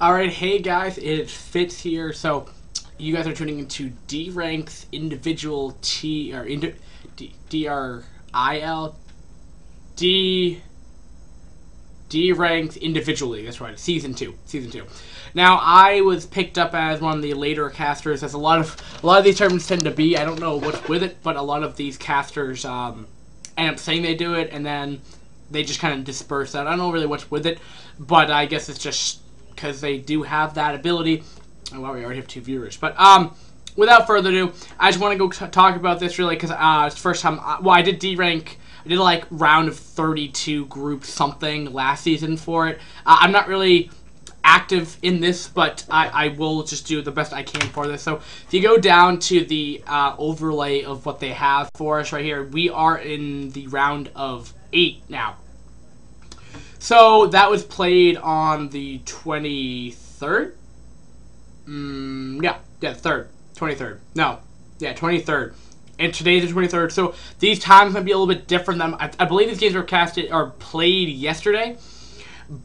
Alright, hey guys, it's Fitz here. So, you guys are tuning into D-Rank's individual D-R-I-L D-Rank's individually, that's right, Season 2. Now, I was picked up as one of the later casters, as a lot of these tournaments tend to be. I don't know what's with it, but a lot of these casters end up saying they do it, and then they just kind of disperse out. I don't know really what's with it, but I guess it's just because they do have that ability. Oh, well, we already have 2 viewers. But without further ado, I just want to go talk about this really because it's the first time. Well, I did D-Rank. I did like round of 32 group something last season for it. I'm not really active in this, but I will just do the best I can for this. So if you go down to the overlay of what they have for us right here, we are in the round of 8 now. So that was played on the 23rd? 23rd. And today's the 23rd. So these times might be a little bit different than I believe these games were played yesterday.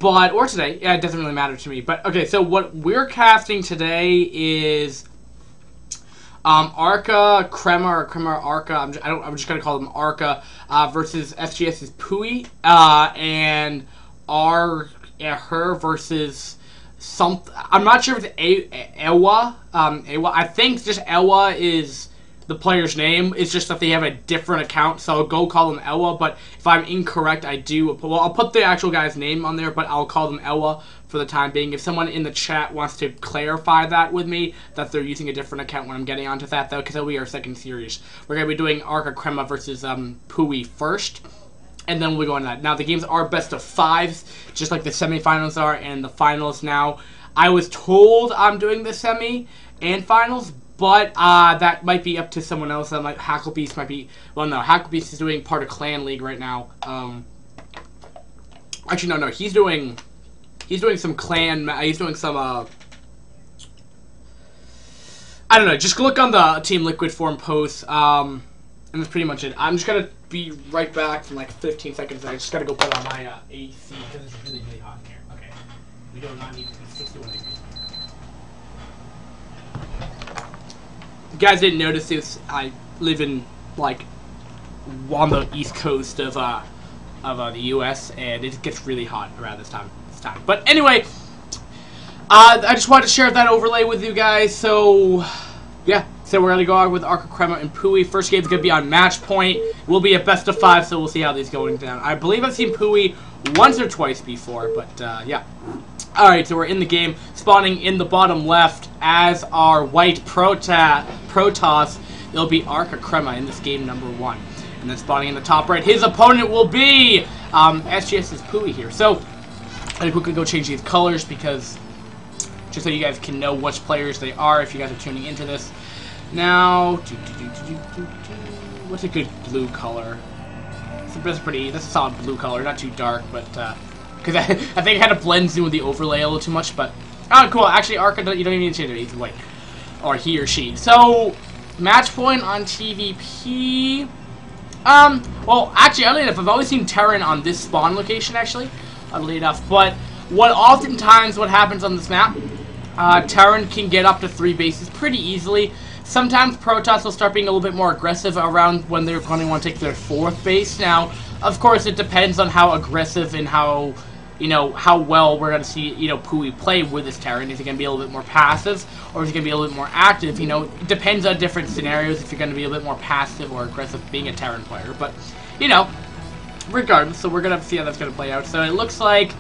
Or today. Yeah, it doesn't really matter to me. But okay, so what we're casting today is Arca, Crema, Arca. I'm just gonna call them Arca versus SGS's Pui, and her versus I'm not sure if it's Ewa. I think just Ewa is the player's name. It's just that they have a different account, so I'll go call them Ewa. But if I'm incorrect, I'll put the actual guy's name on there, but I'll call them Ewa for the time being. If someone in the chat wants to clarify that with me, that they're using a different account when I'm getting onto that, though, because that'll be our second series. We're gonna be doing Arca Crema versus Pui first, and then we'll go on that. Now, the games are best of 5s, just like the semifinals are, and the finals now. I was told I'm doing the semi and finals, but that might be up to someone else. That might Hacklebeast might be. Well, no, Hacklebeast is doing part of Clan League right now. Actually, no, he's doing some clan. He's doing some. I don't know. Just look on the Team Liquid forum post. And that's pretty much it. I'm just gonna be right back in like 15 seconds. I just gotta go put on my AC because it's really, really hot in here. Okay. We do not need to be 61 degrees. You guys didn't notice this. I live in like on the east coast of the U.S. and it gets really hot around this time. But anyway, I just wanted to share that overlay with you guys. So yeah. So we're going to go out with Arca Crema and Pui. First game's going to be on match point. We'll be a best of 5, so we'll see how these going down. I believe I've seen Pui once or twice before, but yeah. Alright, so we're in the game. Spawning in the bottom left as our white Protoss. It'll be Arca Crema in this game number 1. And then spawning in the top right, his opponent will be SGS's Pui here. So I'm going to quickly go change these colors because just so you guys can know which players they are if you guys are tuning into this. Now, what's a good blue color? That's a solid blue color, not too dark, but because I think it kind of blends in with the overlay a little too much. But oh, cool. Actually, Arca, you don't even need to change it. He's white, or he or she. So, match point on TVP. Well, actually, oddly enough, I've always seen Terran on this spawn location. Actually, oddly enough, but what happens on this map? Terran can get up to 3 bases pretty easily. Sometimes Protoss will start being a little bit more aggressive around when they're going to want to take their 4th base. Now, of course, it depends on how aggressive and how well we're going to see, Pui play with this Terran. Is he going to be a little bit more passive, or is he going to be a little bit more active? It depends on different scenarios if you're going to be a bit more passive or aggressive being a Terran player. But, regardless, so we're going to see how that's going to play out. So it looks like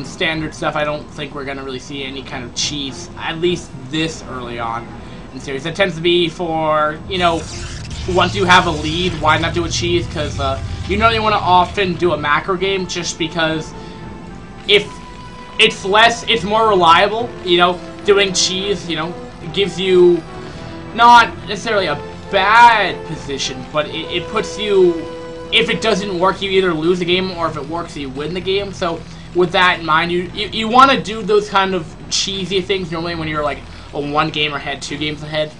standard stuff. I don't think we're going to really see any kind of cheese, at least this early on in series. That tends to be for, once you have a lead, why not do a cheese? Because you want to often do a macro game just because if it's more reliable, doing cheese, gives you not necessarily a bad position, but it puts you, if it doesn't work, you either lose the game, or if it works, you win the game. So with that in mind, you want to do those kind of cheesy things normally when you're like a 1 game ahead, 2 games ahead.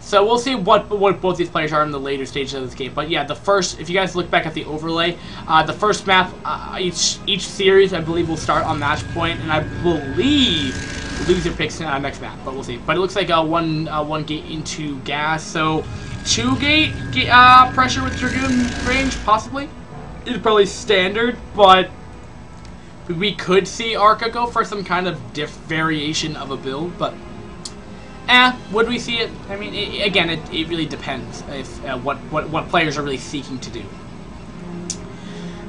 So we'll see what both these players are in the later stages of this game. But yeah, the first, if you guys look back at the overlay, the first map, each series, I believe, will start on match point, and I believe loser picks next map. But we'll see. But it looks like one gate into gas, so 2 gate pressure with Dragoon range possibly. It's probably standard, but we could see Arca go for some kind of variation of a build, but. Would we see it? I mean, again, it really depends if what players are really seeking to do.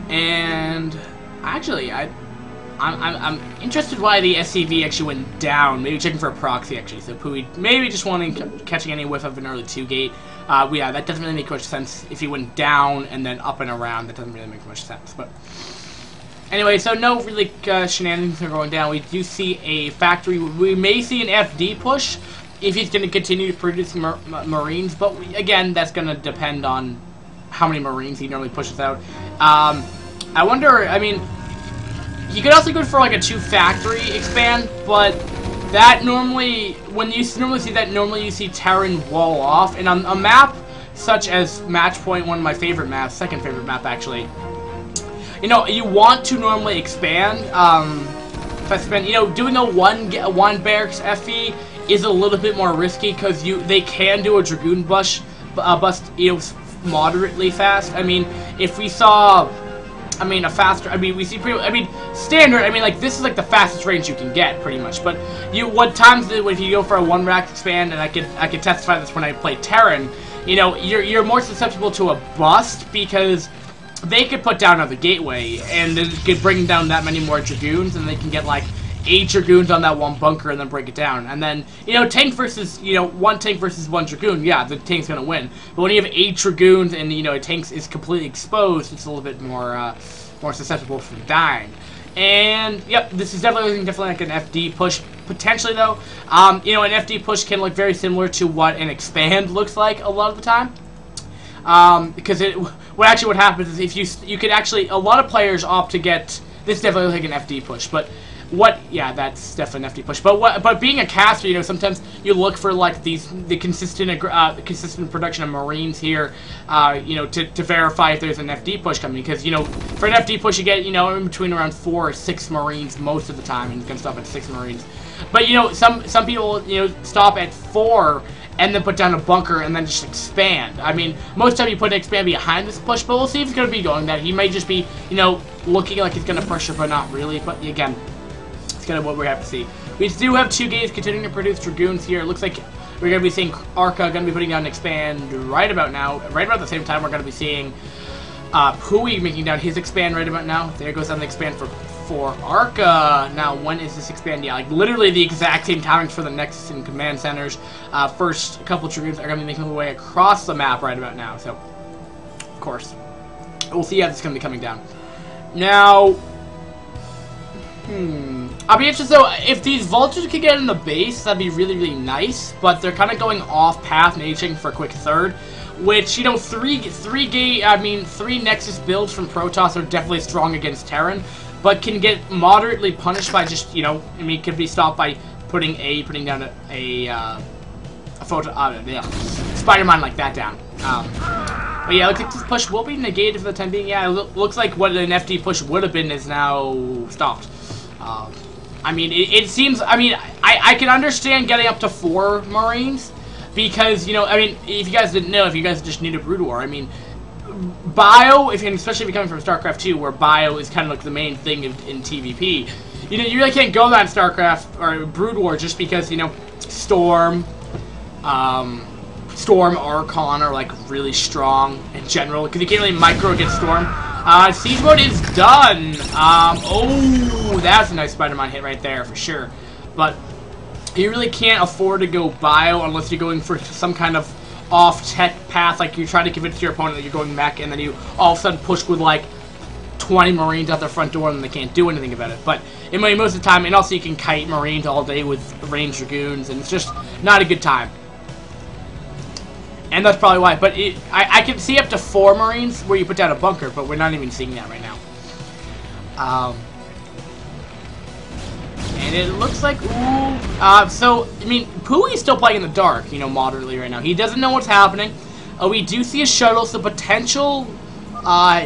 And actually, I'm interested why the SCV actually went down. Maybe checking for a proxy actually. So Pui maybe just catching any whiff of an early 2 gate. Yeah, that doesn't really make much sense. If he went down and then up and around, that doesn't really make much sense. But anyway, so no really shenanigans are going down. We do see a factory. We may see an FD push if he's going to continue to produce Marines, but again, that's going to depend on how many Marines he normally pushes out. I wonder, I mean, you could also go for like a 2 factory expand, but that normally, when you normally see that, normally you see Terran wall off, and on a map such as Match Point, one of my favorite maps, second favorite map actually, you know, you want to normally expand. If I spend, you know, doing a one barracks FE is a little bit more risky because they can do a Dragoon bust, you know, moderately fast. I mean, if we saw, I mean, a faster, I mean, we see pretty, I mean, standard, I mean, like, this is like the fastest range you can get, pretty much. But what times if you go for a 1 rack expand, and I could testify this when I play Terran, you know, you're more susceptible to a bust because they could put down another gateway, and it could bring down that many more Dragoons, and they can get, like, 8 Dragoons on that 1 bunker and then break it down. And then, you know, tank versus, you know, 1 tank versus 1 Dragoon, yeah, the tank's gonna win. But when you have 8 Dragoons and, you know, a tank is completely exposed, it's a little bit more, more susceptible from dying. And, yep, this is definitely like an FD push, potentially, though. You know, an FD push can look very similar to what an expand looks like a lot of the time. Because what happens is if you could actually, a lot of players opt to get, this is definitely like an FD push, but yeah, that's definitely an FD push. But being a caster, you know, sometimes you look for like the consistent production of Marines here, you know, to verify if there's an FD push coming. Because, you know, for an FD push, you get, you know, in between around 4 or 6 Marines most of the time, and you can stop at 6 Marines. But, you know, some people, you know, stop at 4 and then put down a bunker and then just expand. I mean, most of the time you put an expand behind this push, but we'll see if he's going to be going that. He may just be, you know, looking like he's going to pressure, but not really. But again, it's kind of what we have to see. We do have 2 gates continuing to produce Dragoons here. It looks like we're going to be seeing Arca going to be putting down an expand right about now. Right about the same time, we're going to be seeing Pui making down his expand right about now. There goes down the expand for Arca. Now, when is this expand? Yeah, like literally the exact same timings for the Nexus and Command Centers. First couple Dragoons are going to be making their way across the map right about now. So, of course, we'll see how this is going to be coming down. Now, I'll be interested though, if these vultures could get in the base, that'd be really, really nice, but they're kind of going off path, maybe checking for a quick third, which, you know, 3 Nexus builds from Protoss are definitely strong against Terran, but can get moderately punished by just, you know, I mean, could be stopped by putting down a Spider-Man like that down. But yeah, looks like this push will be negated for the time being. Yeah, it looks like what an FD push would have been is now stopped. I mean, it seems, I mean, I can understand getting up to 4 Marines, because, you know, I mean, if you guys didn't know, if you guys just need a Brood War, I mean, bio, and especially if you're coming from StarCraft 2, where bio is kind of like the main thing in TVP, you know, you really can't go that in StarCraft, or Brood War, just because, you know, Storm, Archon are, like, really strong in general, because you can't really micro against Storm. Siege mode is done. Oh, that's a nice Spider-Man hit right there, for sure. But you really can't afford to go bio unless you're going for some kind of off-tech path, like you're trying to convince your opponent that you're going mech, and then you all of a sudden push with, like, 20 Marines out their front door, and they can't do anything about it. But most of the time, and also you can kite Marines all day with ranged Dragoons, and it's just not a good time. And that's probably why. But I can see up to 4 Marines where you put down a bunker, but we're not even seeing that right now. And it looks like, so, I mean, Pui's still playing in the dark, you know, moderately right now. He doesn't know what's happening. We do see a shuttle, so potential,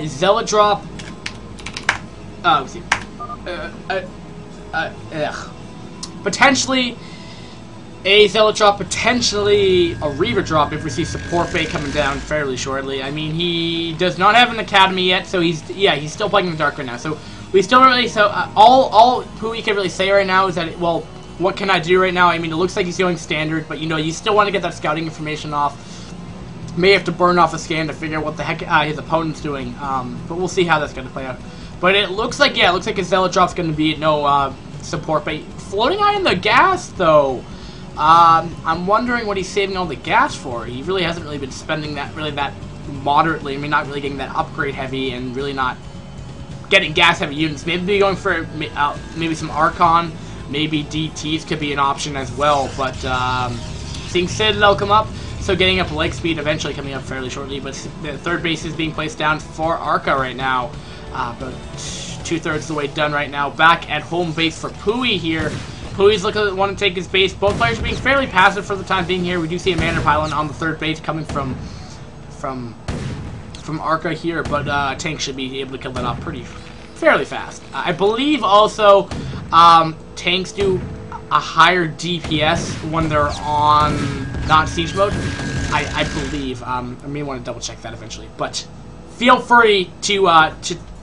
Zealot drop, potentially a Zealot drop, potentially a Reaver drop if we see support bay coming down fairly shortly. I mean, he does not have an academy yet, so he's still playing in the dark right now. So we still don't really, all Pui can really say right now is that, well, what can I do right now? I mean, it looks like he's going standard, but you know, you still want to get that scouting information off. May have to burn off a scan to figure out what the heck his opponent's doing, but we'll see how that's going to play out. But it looks like, yeah, it looks like his Zealot drop's going to be no support bay. Floating eye in the gas, though. I'm wondering what he's saving all the gas for. He really hasn't really been spending that moderately. I mean, not really getting that upgrade heavy and really not getting gas heavy units. Maybe going for maybe some Archon, maybe DTs could be an option as well. But seeing Citadel come up, so getting up leg speed eventually coming up fairly shortly. But the third base is being placed down for Arca right now. But 2/3 of the way done right now. Back at home base for Pui here. Pui's looking to want to take his base. Both players are being fairly passive for the time being here. We do see a Manor Pylon on the third base coming from Arca here, but Tank should be able to kill that off fairly fast. I believe also tanks do a higher DPS when they're on not siege mode. I believe. I may want to double check that eventually, but feel free to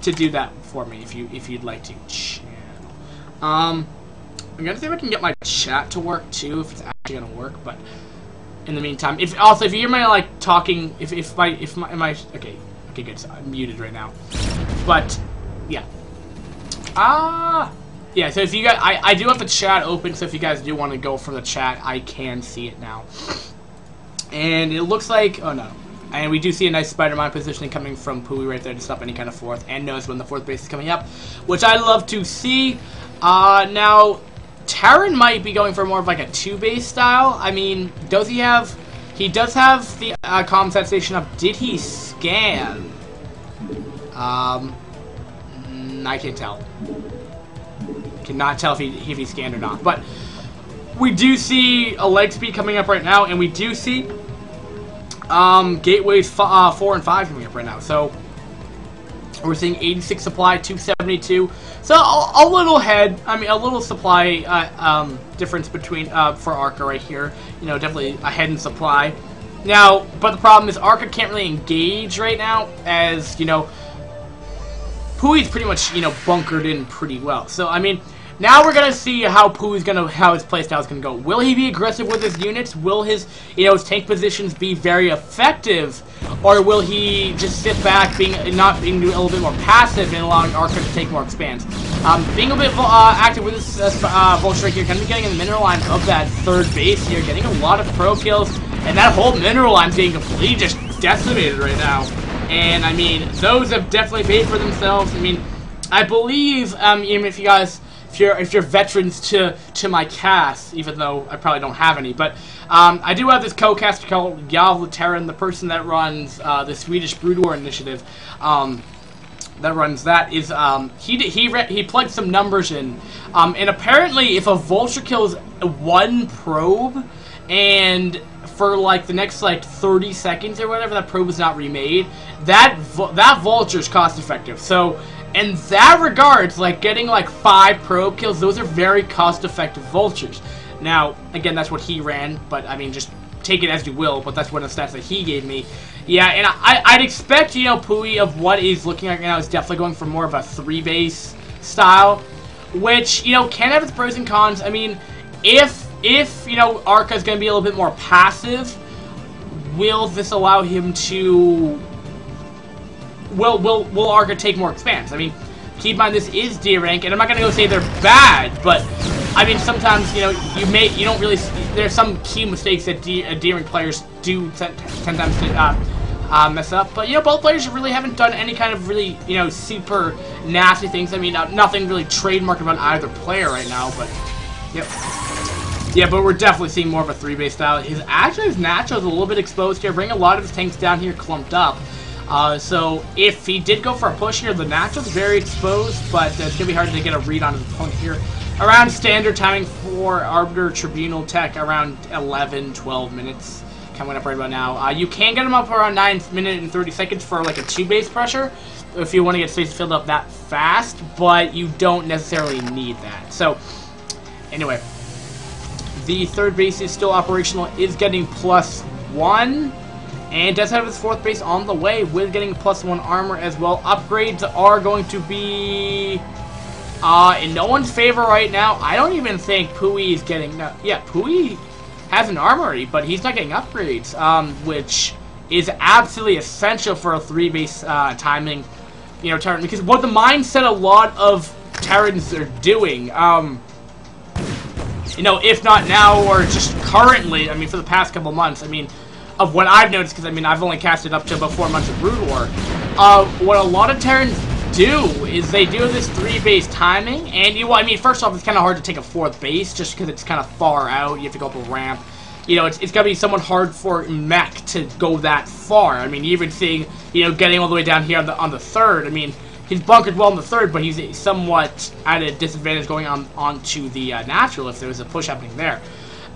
do that for me if you'd like to. Channel. I'm gonna see if I can get my chat to work too, if it's actually gonna work. But in the meantime, if you hear my like talking, okay, good. So I'm muted right now. But yeah, yeah. So if you guys, I do have the chat open. So if you guys do want to go from the chat, I can see it now. And it looks like, oh no. And we do see a nice Spider-Man positioning coming from Pui right there to stop any kind of fourth, and knows when the fourth base is coming up, which I love to see. Now, Terran might be going for more of like a 2-base style. I mean, does he have... He does have the comsat station up. Did he scan? I can't tell. Cannot tell if he scanned or not. But we do see a leg speed coming up right now, and we do see gateways 4 and 5 coming up right now. So we're seeing 86 supply, 272. So a little head, I mean, a little supply difference between for Arca right here. You know, definitely a head in supply. Now, but the problem is Arca can't really engage right now, as you know, Pui's pretty much, you know, bunkered in pretty well. So I mean, now we're gonna see how his playstyle is gonna go. Will he be aggressive with his units? Will his, you know, his tank positions be very effective, or will he just sit back, not being a little bit more passive and allowing Arca to take more expands? Being a bit active with this Vulture here, gonna be getting in the mineral line of that third base here, getting a lot of pro kills, and that whole mineral line's getting completely just decimated right now. And I mean, those have definitely paid for themselves. I mean, I believe even if you guys. If you're veterans to my cast, even though I probably don't have any, but I do have this co-caster called Yavluteran, the person that runs the Swedish Brood War initiative. That runs that is he plugged some numbers in, and apparently if a Vulture kills 1 probe, and for like the next like 30 seconds or whatever, that probe is not remade, that Vulture's cost effective. So in that regards, like getting like 5 probe kills, those are very cost-effective Vultures. Now, again, that's what he ran, but I mean, just take it as you will, but that's one of the stats that he gave me. Yeah, and I'd expect, you know, Pui of what he's looking at right now is definitely going for more of a 3-base style, which, you know, can have its pros and cons. I mean, if you know, Arca is going to be a little bit more passive, will this allow him to... Will Arca take more expands? I mean, keep in mind this is D rank, and I'm not gonna go say they're bad, but I mean sometimes, you know, you don't really. There's some key mistakes that D rank players do sometimes mess up, but you know, both players really haven't done any kind of really, you know, super nasty things. I mean, nothing really trademarked about either player right now, but yep. Yeah, but we're definitely seeing more of a 3-base style. His Natural is a little bit exposed here, bring a lot of his tanks down here clumped up. So if he did go for a push here, the Natural's very exposed, but it's going to be hard to get a read on his opponent here. around standard timing for Arbiter Tribunal Tech, around 11, 12 minutes. Coming up right about now. You can get them up around 9 minutes and 30 seconds for like a 2 base pressure if you want to get space filled up that fast, but you don't necessarily need that. So, anyway, the 3rd base is still operational, is getting +1, and does have its 4th base on the way with getting +1 armor as well. Upgrades are going to be in no one's favor right now. I don't even think Pui is getting... yeah, Pui has an armory, but he's not getting upgrades, which is absolutely essential for a 3 base timing, you know, Terran, because what the mindset a lot of Terrans are doing, you know, if not now or just currently, I mean, for the past couple months, I mean, of what I've noticed, because I mean, I've only casted up to about 4 months of Brood War, what a lot of Terrans do is they do this 3 base timing, and you, I mean, first off, it's kind of hard to take a 4th base just because it's kind of far out. You have to go up a ramp. You know, it's gonna be somewhat hard for mech to go that far. I mean, even seeing, you know, getting all the way down here on the 3rd. I mean, he's bunkered well on the 3rd, but he's somewhat at a disadvantage going onto the natural if there was a push happening there.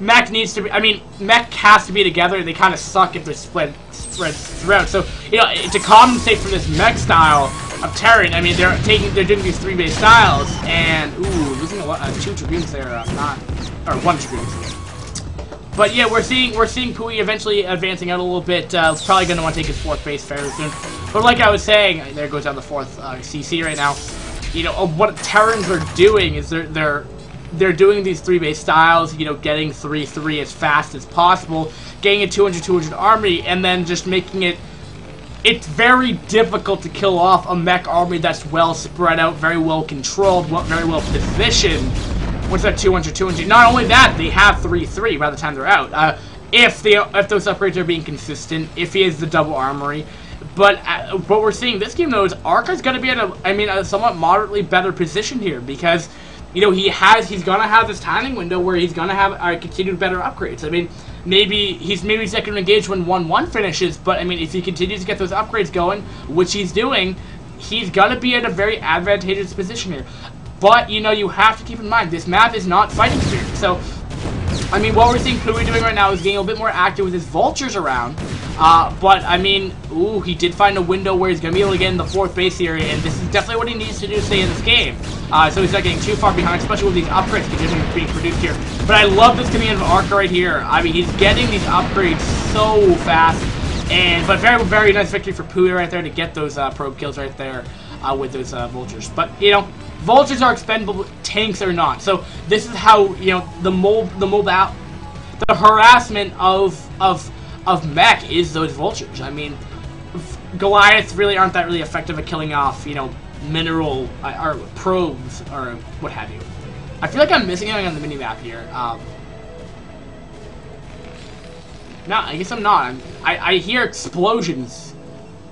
Mech needs to be, I mean, mech has to be together. They kind of suck if they're spread throughout. So, you know, to compensate for this mech style of Terran, I mean, they're doing these 3 base styles, and ooh, losing a lot, 2 Tribunes there, or 1 Tribune. But yeah, we're seeing Pui eventually advancing out a little bit. Probably going to want to take his 4th base fairly soon. But like I was saying, there goes down the 4th CC right now. You know, what Terrans are doing is they're doing these 3 base styles, you know, getting 3-3 as fast as possible, getting a 200 army, and then just making it... It's very difficult to kill off a mech army that's well spread out, very well controlled, very well positioned. What's that 200? Not only that, they have 3-3 by the time they're out. If those upgrades are being consistent, if he has the double armory. But what we're seeing this game though is Arca's going to be in a somewhat moderately better position here because, you know, he's gonna have this timing window where he's gonna have continued better upgrades. I mean, maybe he's not going to engage when 1-1 finishes, but I mean, if he continues to get those upgrades going, which he's doing, he's gonna be in a very advantageous position here. But you know, you have to keep in mind this map is not fighting spirit. So, I mean, what we're seeing Pui doing right now is getting a little bit more active with his vultures around. But I mean, ooh, he did find a window where he's going to be able to get in the 4th base area, and this is definitely what he needs to do to stay in this game. So he's not getting too far behind, especially with these upgrades being produced here. But I love this coming in of Arca right here. I mean, he's getting these upgrades so fast, but very, very nice victory for Pui right there to get those probe kills right there with those vultures. But you know, vultures are expendable, tanks are not. So this is how, you know, the harassment of mech is those vultures. I mean, Goliaths really aren't that really effective at killing off, you know, mineral or probes or what have you. I feel like I'm missing something on the minimap here. No, I guess I'm not. I hear explosions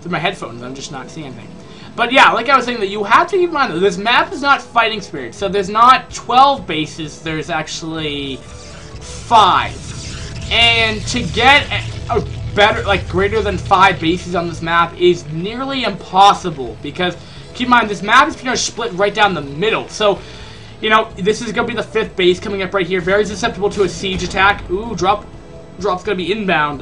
through my headphones. I'm just not seeing anything. But yeah, like I was saying, that you have to keep in mind that this map is not fighting spirit. So there's not 12 bases. There's actually 5. And to get a better, like greater than 5 bases on this map is nearly impossible because keep in mind this map is pretty much split right down the middle. So, you know, this is gonna be the 5th base coming up right here, very susceptible to a siege attack. Ooh, drop's gonna be inbound.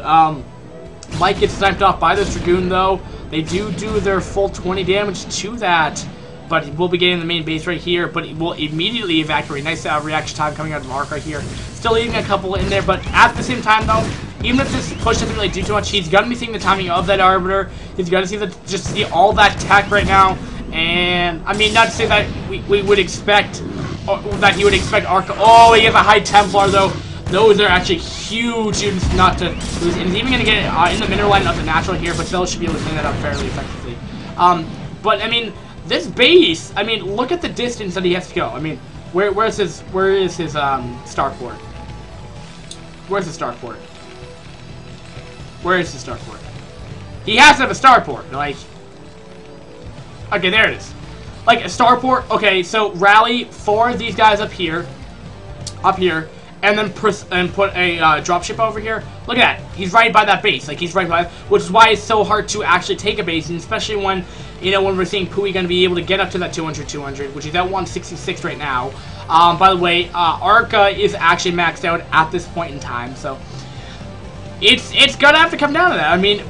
Might get sniped off by this Dragoon though. They do their full 20 damage to that, but we'll be getting the main base right here, but it will immediately evacuate. Nice reaction time coming out of Mark right here. Still leaving a couple in there, but at the same time though, even if this push doesn't really do too much, he's gonna be seeing the timing of that Arbiter. He's gonna see all that tech right now. And I mean, not to say that we would expect, or that he would expect Arca. Oh, he has a High Templar though. Those are actually huge units not to lose. And he's even going to get it in the mineral line of the natural here, but still should be able to clean that up fairly effectively. But I mean, this base, I mean, look at the distance that he has to go. I mean, where is his starport? Where's the starport? Where is the starport? He has to have a starport, like... Okay, there it is. Like, a starport, okay, so rally 4 of these guys up here, and then put a dropship over here. Look at that. He's right by that base. Like, he's right by, which is why it's so hard to actually take a base, and especially when, you know, when we're seeing Pui going to be able to get up to that 200, which is at 166 right now. By the way, Arca is actually maxed out at this point in time, so it's gonna have to come down to that. I mean,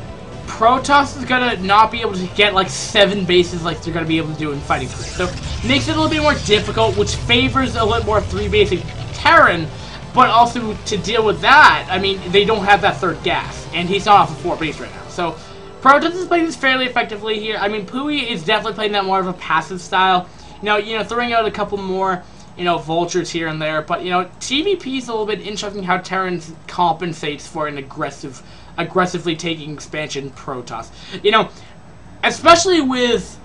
Protoss is gonna not be able to get like 7 bases like they're gonna be able to do in Fighting Spirit. So makes it a little bit more difficult, which favors a little more 3-basic Terran. But also to deal with that, I mean, they don't have that 3rd gas, and he's not off of 4 base right now. So Protoss is playing this fairly effectively here. I mean, Pui is definitely playing that more of a passive style. You know, throwing out a couple more, you know, vultures here and there. But, you know, TVP is a little bit interesting how Terran compensates for an aggressively taking expansion Protoss. You know, especially with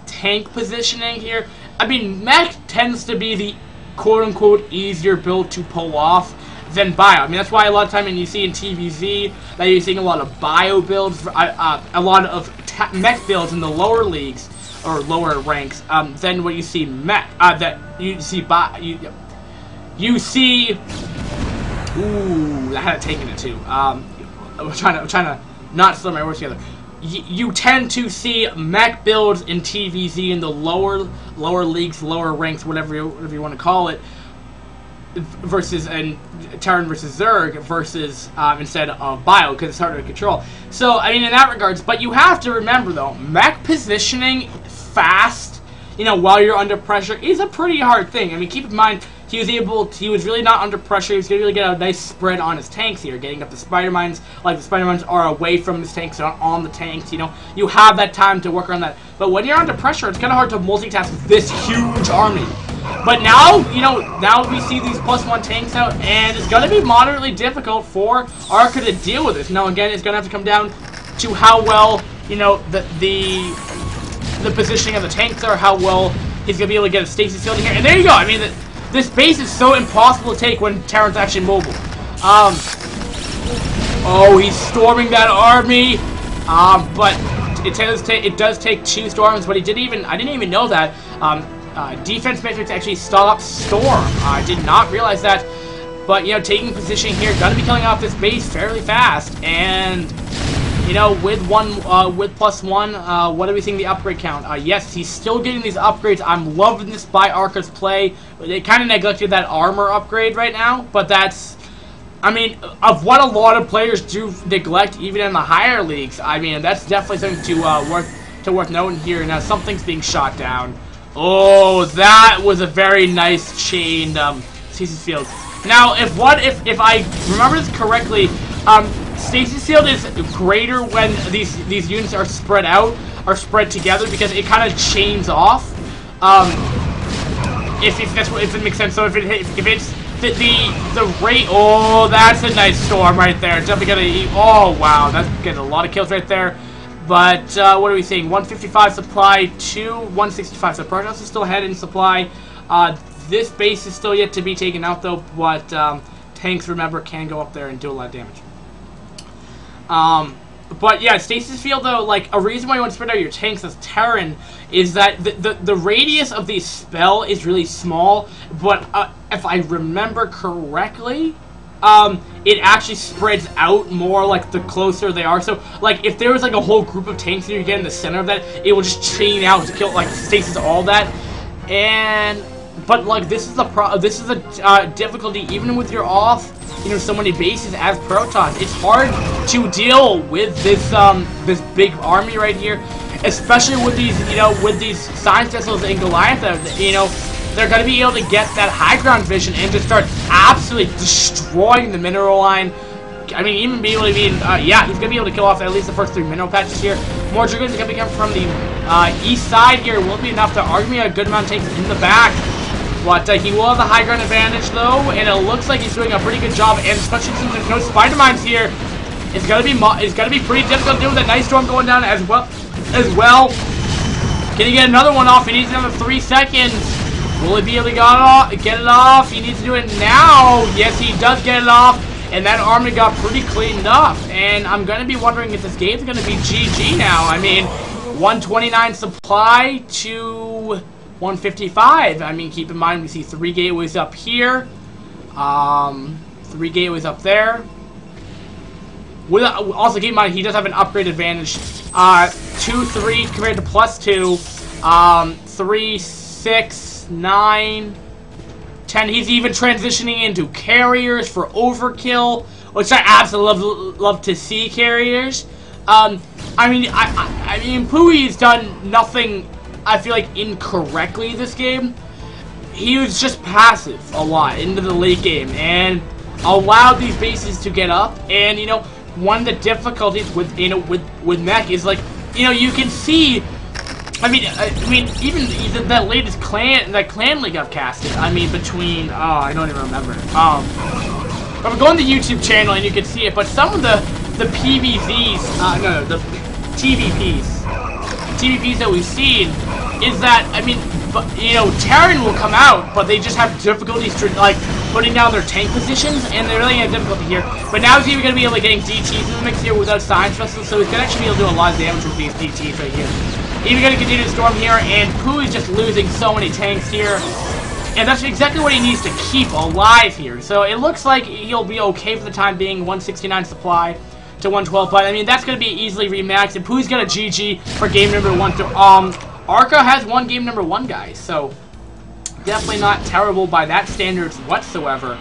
tank positioning here. I mean, mech tends to be the quote-unquote easier build to pull off than bio. I mean, that's why a lot of time when you see in TVZ that you're seeing a lot of bio builds, a lot of mech builds in the lower leagues or lower ranks than what you see mech. That you see you see. Ooh, I had it taken it too. I'm trying to not slur my words together. You tend to see mech builds in TVZ in the lower leagues, lower ranks, whatever you want to call it, versus and Terran versus Zerg versus instead of bio, because it's harder to control. So I mean, in that regards, but you have to remember though, mech positioning fast, you know, while you're under pressure is a pretty hard thing. I mean, keep in mind he was really not under pressure. He was going to really get a nice spread on his tanks here, getting up the spider mines. Like the spider mines are away from his tanks, not on the tanks. You know, you have that time to work on that. But when you're under pressure, it's kind of hard to multitask with this huge army. But now, you know, now we see these +1 tanks out, and it's going to be moderately difficult for Arca to deal with this. Now, again, it's going to have to come down to how well, you know, the positioning of the tanks are, how well he's going to be able to get a stasis field in here. And there you go. I mean, this base is so impossible to take when Terran's actually mobile. Oh, he's storming that army. But it does take 2 storms. But I didn't even know that. Defense metrics actually stop storm. I did not realize that. But, you know, taking position here, gonna be killing off this base fairly fast. And, you know, with +1, what are we seeing the upgrade count? Yes, he's still getting these upgrades. I'm loving this by Arca's play. They kind of neglected that armor upgrade right now, but that's, I mean, of what a lot of players do neglect, even in the higher leagues. I mean, that's definitely something worth noting here. Now, something's being shot down. Oh, that was a very nice chained stasis field. Now, if I remember this correctly, stasis field is greater when these units are spread out, spread together, because it kind of chains off. If it makes sense. So if it's the rate, oh, that's a nice storm right there. Definitely gonna eat. Oh wow, that's getting a lot of kills right there. But what are we seeing? 155 supply to 165. So Protoss is still ahead in supply. This base is still yet to be taken out though, but tanks, remember, can go up there and do a lot of damage. But yeah, stasis field though, like a reason why you want to spread out your tanks as Terran is that the radius of the spell is really small, but if I remember correctly, it actually spreads out more like the closer they are. So like if there was like a whole group of tanks and you get in the center of that, it will just chain out to kill, like, stasis all that. But like this is the difficulty even with your off, you know, so many bases as Protoss. It's hard to deal with this this big army right here, especially with these, you know, with these science vessels in Goliath. You know, they're going to be able to get that high ground vision and just start absolutely destroying the mineral line. I mean, even be able to be, yeah, he's going to be able to kill off at least the first 3 mineral patches here. More Dragoons are going to come from the east side here. Won't be enough to argue me a good amount of tanks in the back. But he will have the high ground advantage though, and it looks like he's doing a pretty good job. And especially since there's no spider mines here, it's gonna be pretty difficult to do with a nice storm going down as well. Can he get another one off? He needs another 3 seconds. Will he be able to get it off? He needs to do it now. Yes, he does get it off. And that army got pretty cleaned up. And I'm going to be wondering if this game's going to be GG now. I mean, 129 supply to 155. I mean, keep in mind, we see 3 gateways up here. 3 gateways up there. Also, keep in mind, he does have an upgrade advantage. 2-3 compared to +2. 3, 6, 9, 10. He's even transitioning into carriers for overkill, which I absolutely love to see carriers. I mean, Pui's done nothing, I feel like, incorrectly this game. He was just passive a lot into the late game and allowed these bases to get up. And, you know, one of the difficulties with, you know, with mech is, like, you know, you can see, I mean, even that latest clan league I've casted, I mean, between, oh, I don't even remember. I'm going to the YouTube channel and you can see it, but some of the PVZs, no, the TVPs that we've seen is that, I mean, but, you know, Terran will come out, but they just have difficulties like putting down their tank positions, and they're really having difficulty here. But now he's even going to be able to getting DTs in the mix here without science vessels, so he's going to actually be able to do a lot of damage with these DTs right here. Even going to continue to storm here, and Pui's just losing so many tanks here. And that's exactly what he needs to keep alive here. So it looks like he'll be okay for the time being, 169 supply to 112. But I mean, that's going to be easily remaxed. And Pui's got a GG for game number 1. Arca has won game number 1, guys. So definitely not terrible by that standards whatsoever.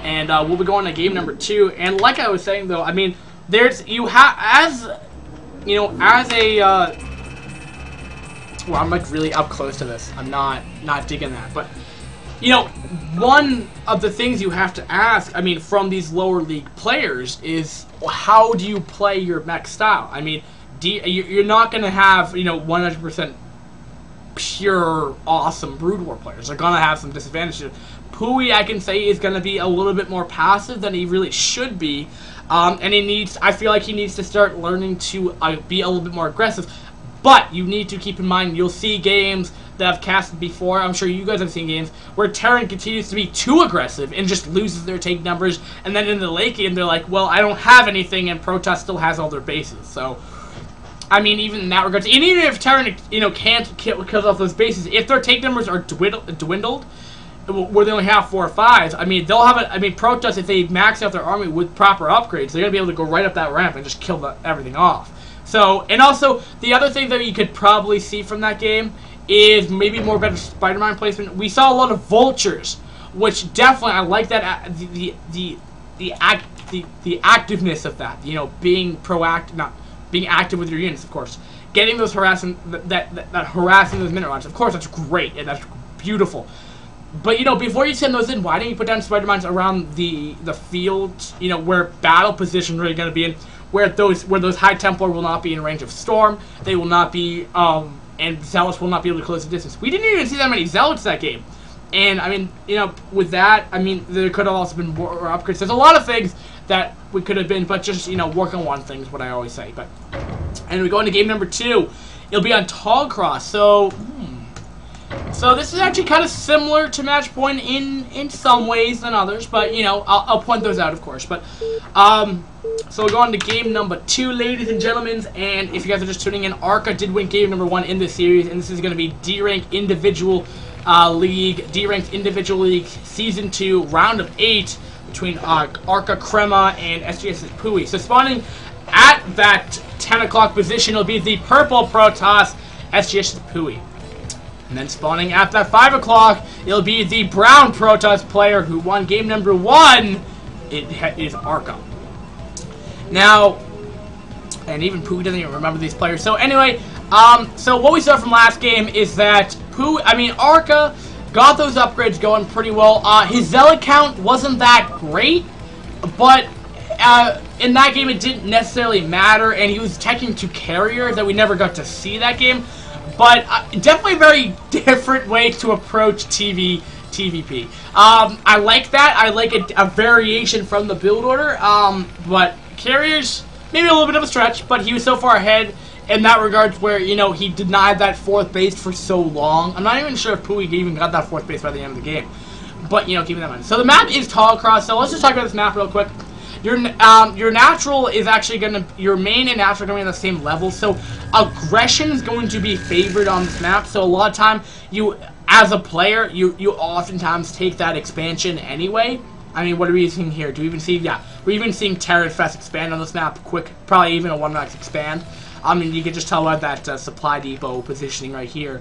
And we'll be going to game number 2. And like I was saying, though, I mean, there's as a well, I'm like really up close to this. I'm not digging that, but. You know, one of the things you have to ask, I mean, from these lower league players is how do you play your mech style? I mean, you're not going to have, you know, 100% pure, awesome Brood War players. They're going to have some disadvantages. Pui, I can say, is going to be a little bit more passive than he really should be. And I feel like he needs to start learning to be a little bit more aggressive. But you need to keep in mind, you'll see games that I've casted before, I'm sure you guys have seen games, where Terran continues to be too aggressive and just loses their tank numbers, and then in the late game, they're like, well, I don't have anything, and Protoss still has all their bases. So, I mean, even in that regard, and even if Terran, you know, can't kill off those bases, if their tank numbers are dwindled, where they only have 4 or 5, I mean, they'll have I mean, Protoss, if they max out their army with proper upgrades, they're going to be able to go right up that ramp and just kill everything off. So, and also, the other thing that you could probably see from that game is maybe more better Spider-Man placement. We saw a lot of vultures, which definitely, I like that, the activeness of that, you know, being proactive, not being active with your units, of course. Getting those harassing, that harassing those minute runs, of course, that's great, and that's beautiful. But, you know, before you send those in, why don't you put down Spider-Mines around the field, you know, where battle position really going to be in, where those High Templar will not be in range of Storm, they will not be, and Zealots will not be able to close the distance. We didn't even see that many Zealots that game. And, I mean, you know, with that, I mean, there could have also been more upgrades. There's a lot of things that we could have been, but just, you know, work on one thing is what I always say. But, and we go into game number 2. It'll be on Tallcross. So, so this is actually kind of similar to Match Point in some ways than others, but, you know, I'll point those out, of course. But, so we're going to game number 2, ladies and gentlemen, and if you guys are just tuning in, Arca did win game number 1 in this series, and this is going to be D-Rank Individual League, D-Ranked Individual League Season 2, Round of 8, between Arca Crema and SGS's Pui. So spawning at that 10 o'clock position will be the purple Protoss, SGS's Pui. And then spawning at that 5 o'clock, it'll be the brown Protoss player who won game number 1, it is Arca. Now, and even Pooh doesn't even remember these players. So anyway, so what we saw from last game is that Arca got those upgrades going pretty well. His Zealot count wasn't that great, but in that game it didn't necessarily matter, and he was teching to carrier that we never got to see that game. But definitely a very different way to approach TVP. I like that. I like a variation from the build order, but carriers, maybe a little bit of a stretch, but he was so far ahead in that regard where, you know, he did not have that 4th base for so long. I'm not even sure if Pui even got that 4th base by the end of the game. But, you know, keeping that in mind. So the map is Tallcross, so let's just talk about this map real quick. Your natural is actually your main and natural are going to be on the same level, so aggression is going to be favored on this map, so a lot of time, as a player, you oftentimes take that expansion anyway. I mean, what are we seeing here? Do we even see, yeah, we're even seeing Terran Fest expand on this map quick, probably even a 1-max expand. I mean, you can just tell by that supply depot positioning right here.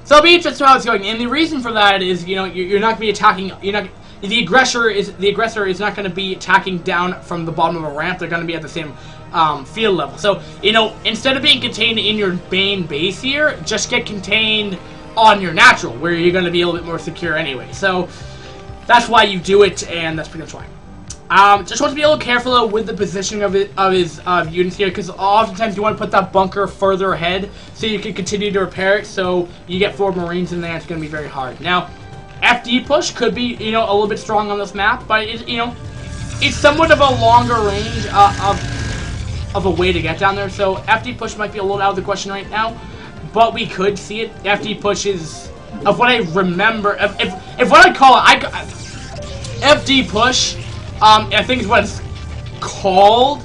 So it'll be interesting how it's going, and the reason for that is, you know, you're not going to be attacking. The aggressor is not going to be attacking down from the bottom of a ramp. They're going to be at the same field level. So, you know, instead of being contained in your main base here, just get contained on your natural, where you're going to be a little bit more secure anyway. So that's why you do it, and that's pretty much why. Just want to be a little careful though with the positioning of his units here, because oftentimes you want to put that bunker further ahead so you can continue to repair it. So you get 4 Marines in there, it's going to be very hard. Now, FD push could be, you know, a little bit strong on this map, but it, you know, it's somewhat of a longer range of a way to get down there. So FD push might be a little out of the question right now, but we could see it. FD push is, of what I remember, if what I call it, FD push. I think is what it's called,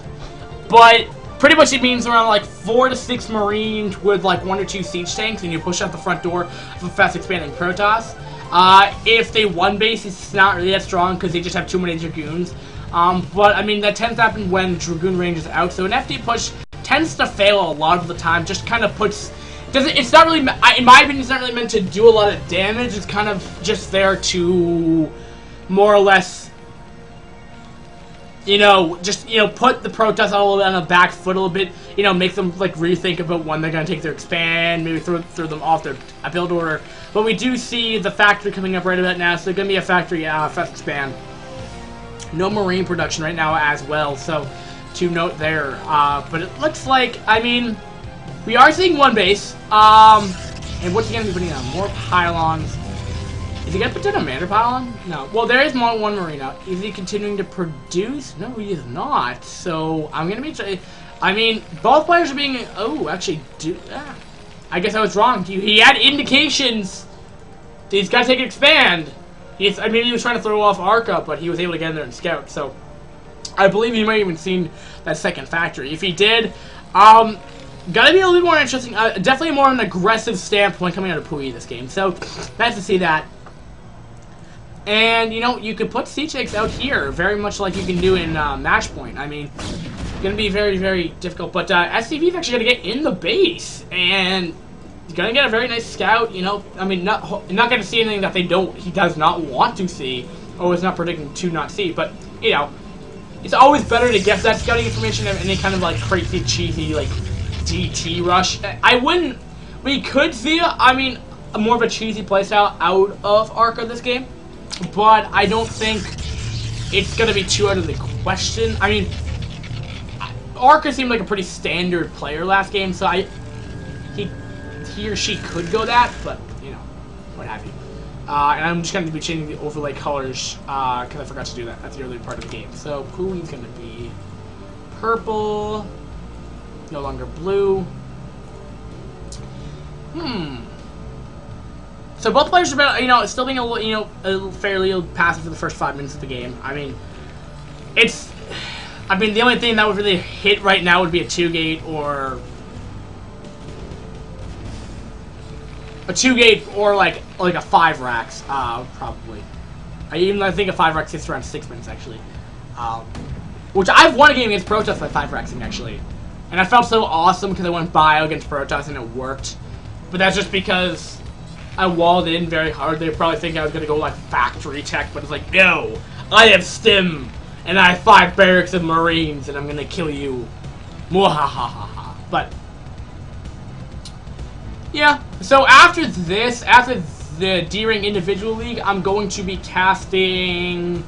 but pretty much it means around like 4 to 6 Marines with like 1 or 2 siege tanks, and you push out the front door of a fast expanding Protoss. If they one base, it's not really that strong because they just have too many Dragoons. But I mean that tends to happen when Dragoon range is out. So an FD push tends to fail a lot of the time. Just kind of puts. It's not really, in my opinion, it's not really meant to do a lot of damage. It's kind of just there to more or less, you know, just, you know, put the Protoss a little bit on the back foot a little bit, you know, make them, like, rethink about when they're going to take their expand, maybe throw them off their build order. But we do see the factory coming up right about now, so there's going to be a factory fast expand. No Marine production right now as well, so to note there. But it looks like, I mean, we are seeing 1 base. And what's he going to be putting on? More pylons. Is he going to put down a Mander pylon? No. Well, there is one Marine out. Is he continuing to produce? No, he is not. So, I'm going to be... I mean, both players are being... Oh, actually, I guess I was wrong. He had indications that he's got to take an expand. I mean, he was trying to throw off Arca, but he was able to get in there and scout. So, I believe he might have even seen that second factory. If he did, gotta be a little bit more interesting. Definitely more an aggressive standpoint coming out of Pui this game. So, nice to see that. And, you know, you could put siege tanks out here, very much like you can do in Match Point. I mean, it's going to be very, very difficult. But SCV is actually going to get in the base, and he's going to get a very nice scout, you know. I mean, not going to see anything that he does not want to see, or is not predicting to not see. But, you know, it's always better to get that scouting information than any kind of, like, crazy, cheesy, like, DT rush. We could see, I mean, more of a cheesy playstyle out of Arca this game. But I don't think it's going to be too out of the question. I mean, Arca seemed like a pretty standard player last game, so he or she could go that, but, you know, what have you. And I'm just going to be changing the overlay colors, because I forgot to do that at the early part of the game. So, Pui's going to be purple, no longer blue. So both players are, you know, still being a little, you know, fairly passive for the first 5 minutes of the game. I mean, the only thing that would really hit right now would be a 2-gate or like a 5 racks, probably. I think a 5 racks hits around 6 minutes actually. Which I've won a game against Protoss by 5 racksing actually, and I felt so awesome because I went bio against Protoss and it worked. But that's just because I walled in very hard. They probably think I was gonna go like factory tech, but it's like, no, I have stim, and I have 5 barracks of Marines, and I'm gonna kill you. Mwahahaha. But yeah, so after the D-Ring Individual League, I'm going to be casting